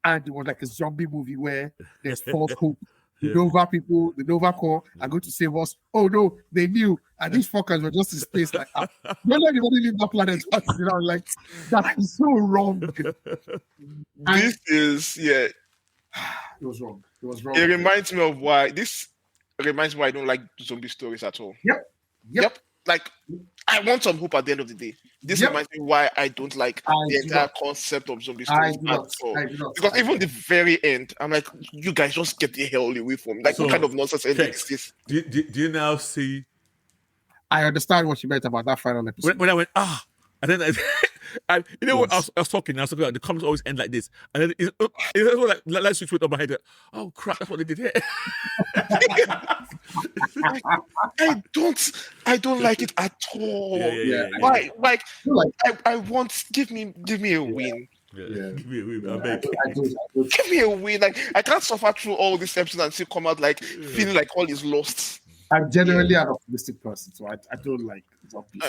and it was like a zombie movie where there's false hope. The Nova people, the Nova Corps are going to save us. Oh no, they knew, and these fuckers were just in space like, don't let anybody leave that planet. Like that is so wrong. It was wrong. It reminds me why I don't like zombie stories at all. Yep. Like, I want some hope at the end of the day. This reminds me why I don't like the entire concept of zombie stories at all. Because even the very end, I'm like, you guys just get the hell away from me. Like, what kind of nonsense ending is this? Do you now see? I understand what you meant about that final episode. When I went, and then when I was talking about the comments always end like this, and then it's like switch went on my head. Like, oh crap, that's what they did here. I don't like it at all. Why? Like, I want give me a win. Give me a win. I beg. Give me a win. Like, I can't suffer through all these episodes and still come out like feeling like all is lost. I'm generally an optimistic person, so I don't like zombies.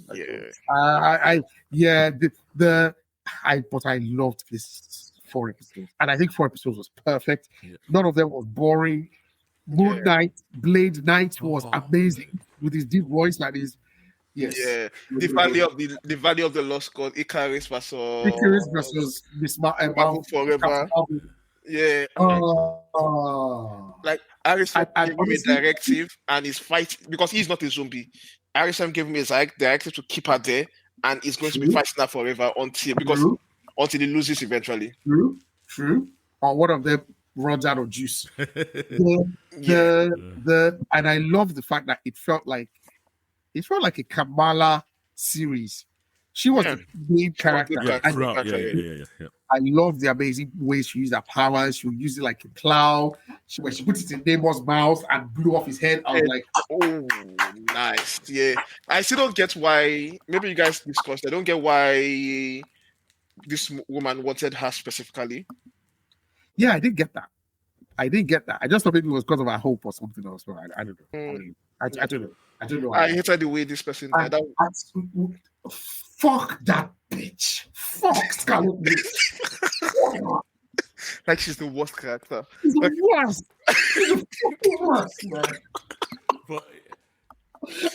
But I loved this 4 episodes, and I think 4 episodes was perfect. None of them was boring. Moon Knight, Blade Knight was amazing with his deep voice and his the value of the lost cause, Icarus versus Miss Marvel Forever. Like Harrison gave him a directive and he's fighting because he's not a zombie. Harrison gave him a directive to keep her there, and he's going to be fighting her forever until he loses eventually. True. Or one of them runs out of juice. And I love the fact that it felt like a Kamala series. She was the main character. I love the amazing ways she used her powers. She would use it like a plow. When she put it in Namor's mouth and blew off his head, I was like, oh, nice. Yeah. I still don't get why, maybe you guys discussed, I don't get why this woman wanted her specifically. Yeah, I didn't get that. I just thought maybe it was because of her hope or something else. But I don't know. I don't know. I hated the way this person did that. Fuck that bitch. Fuck Scarlet Witch. Like she's the worst character. She's the worst. She's the fucking worst, man.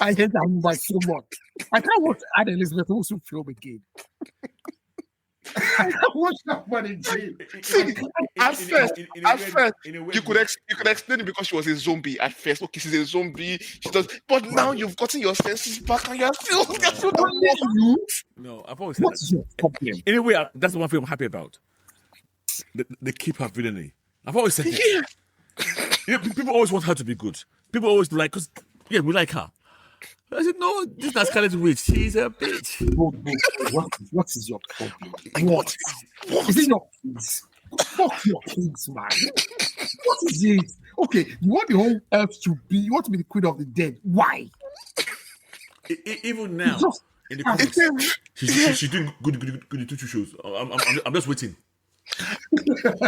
I hate that movie so much. I can't watch Anne Elizabeth Olsen film again. I can't watch that one again. At first, you could explain it because she was a zombie. At first, okay, she's a zombie. She does, but now you've gotten your senses back, and you're still No, I've always said What's your problem? Anyway, that's the one thing I'm happy about. They keep her villainy. I've always said this. Yeah, people always want her to be good. People always be like, because we like her. I said, no, this is Scarlet Witch. She's a bitch. What is your problem? What? Is it your kids? Fuck your kids, man. What is it? Okay, you want the whole earth to be, you want to be the queen of the dead. Why? Even now, in the comics, she's doing good two shows. I'm just waiting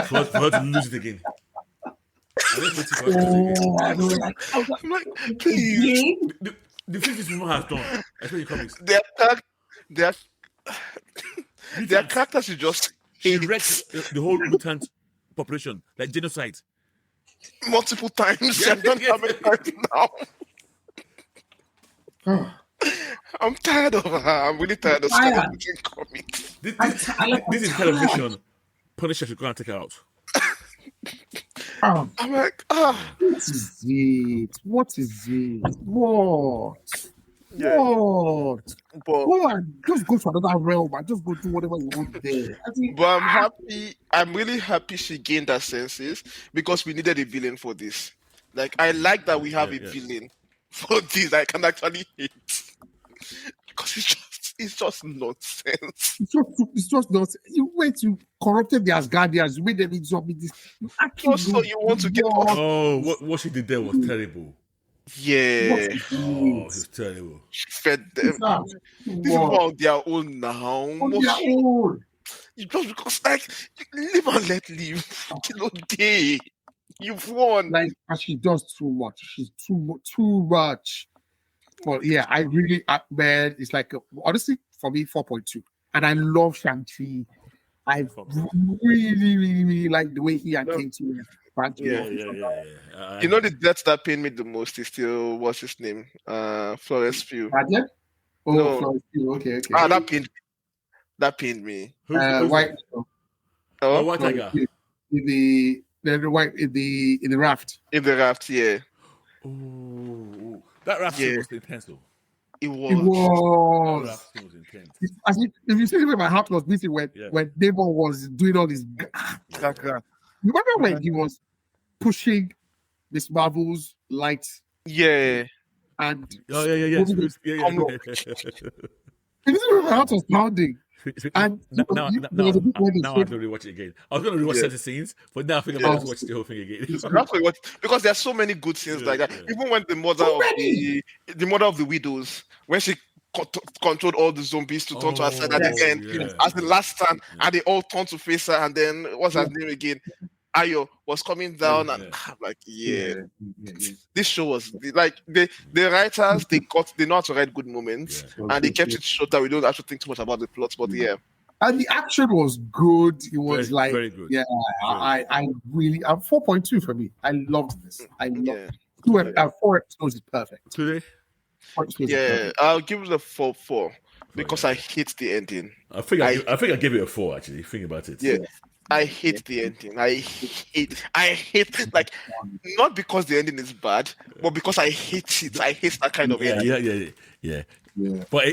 for her to lose it again. I'm just waiting for her to lose it again. I'm like, please. The thing this woman has done, especially in comics, their characters is just she wrecks the whole mutant population, like genocide. Multiple times. I don't know how many times now. I'm tired of her. I'm really tired of Scarlet comics. This is television. Punisher should go and take her out. I'm like, what is it? What is it? What? Yeah. What? But, Go on, just go to another realm and just go do whatever you want there. but I'm happy. I'm really happy she gained her senses because we needed a villain for this. Like, I like that we have a villain for this. I can actually hate because it's just nonsense. It's just nonsense. You went to corrupted the Asgardians, you made them into something. Also, you want to get off. Oh, what she did there was terrible. Yeah. Oh, it's terrible. She fed them. This is on their own now. On their own. Just because, like, live and let live. Kilo day. You've won. Like, and she does too much. She's too much. But yeah, I really, man, it's like, honestly, for me, 4.2. And I love Shang-Chi. I really like the way he and King T. Yeah. You know, the death that pained me the most is still, what's his name? Florence Pugh. Oh, no. Florence Pugh. Okay. That pained me. White. White Tiger. In the raft. In the raft, yeah. Oh, that raft was intense though. It was. That raft was intense. If you see the way my heart was beating when Damon was doing all this. Remember when he was pushing Miss Marvel's light? Yeah. And yeah. You see my heart was pounding. And now I have to rewatch it again. I was going to rewatch certain scenes, but now I think I'm going to watch the whole thing again. Because there are so many good scenes like that. Even when the mother of the widows, when she controlled all the zombies to turn to her side at the end, as the last stand, and they all turned to face her, and then what's her name again? Ayo was coming down, and I'm like, this show was like the writers they know how to write good moments, and they kept it short that we don't actually think too much about the plots, but and the action was good. It was very good. Yeah, I'm 4.2 for me. I loved this. I loved it. 4 episodes is perfect. Today, I'll give it a 4 because I hate the ending. I think I gave it a 4 actually. Think about it. Yeah. I hate the ending. I hate like not because the ending is bad, but because I hate it. I hate that kind of ending. Yeah. But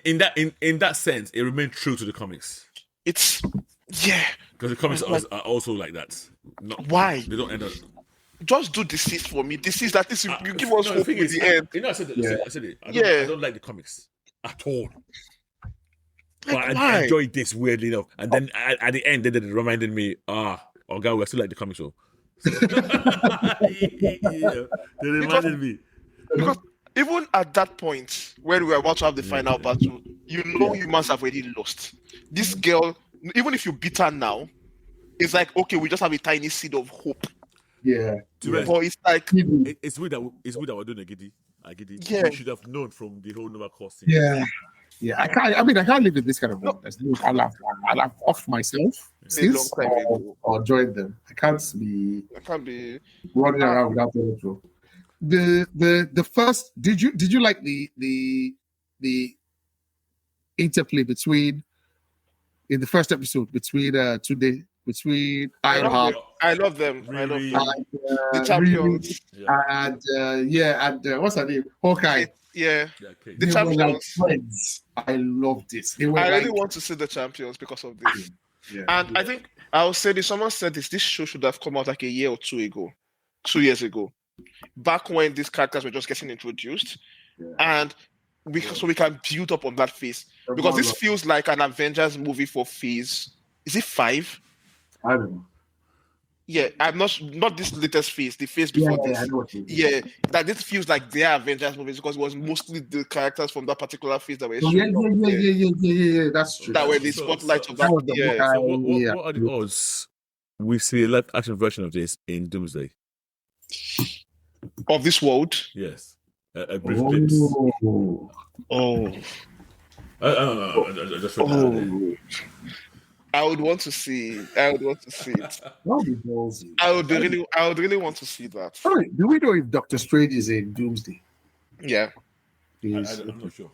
in that sense, it remained true to the comics. It's because the comics are also like that. Why they don't end up? Just do Deceased for me. Deceased, at least you give us hope in the end. You know, I said it. I don't like the comics at all. But I enjoyed this weirdly enough, and then at the end, they reminded me, God, we still like the comic show. They reminded me because even at that point when we were about to have the final battle, you must have already lost. This girl, even if you beat her now, it's like we just have a tiny seed of hope. Yeah, but it's like it's weird that we're doing a giddy. Yeah, we should have known from the whole Nova course. Yeah, I can't live in this kind of world. I'll have off myself since or join them. I can't be running around without the intro. the first, did you like the interplay between in the first episode between Ironheart I love them. I love Riri. them. and The champions. and what's her name? Hawkeye. Yeah. Yeah, okay. The They were like champions. friends. I love this. They were I like, really want to see the champions because of this. yeah. And I think I'll say this. Someone said this. This show should have come out like a year or 2 ago, 2 years ago, back when these characters were just getting introduced, and so we can build up on that phase because this feels like an Avengers movie for phase. Is it 5? I don't know. Yeah, I'm not this latest phase, the phase before I this. know what you mean. Yeah, that this feels like their Avengers movies because it was mostly the characters from that particular phase that were Oh, yeah. That's true. that were the So- spotlight of that was that. the Yeah. So what are the odds we see a live action version of this in Doomsday? Of this world. Yes. A brief glimpse. Oh. I just read that out there. I would want to see it. I would really want to see that. Sorry, do we know if Doctor Strange is in Doomsday? Yeah. I'm not sure.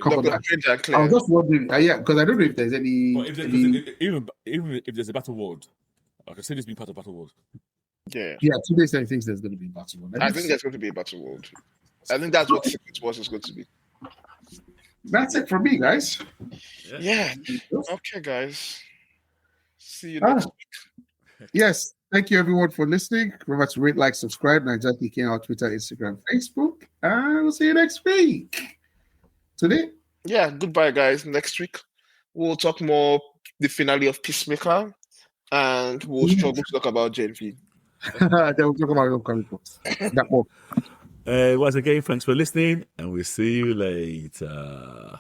Come on, Dr. Strange and I Claire. was just wondering, because I don't know if there's any. But even if there's a battle world, I can see this being part of battle world. Yeah. Yeah, 2 days I think there's going to be a battle. I think there's going to be a battle world. I think that's what Secret Wars is going to be. That's it for me, guys. Yeah. Okay, guys. See you next week. Yes. Thank you, everyone, for listening. Remember to rate, like, subscribe. Nigeria Geeking on Twitter, Instagram, Facebook. And we'll see you next week. Today. Yeah, goodbye, guys. Next week, we'll talk more the finale of Peacemaker and we'll struggle to talk about Gen V. Then we'll talk about your comic books. That more. Once again, thanks for listening, and we'll see you later.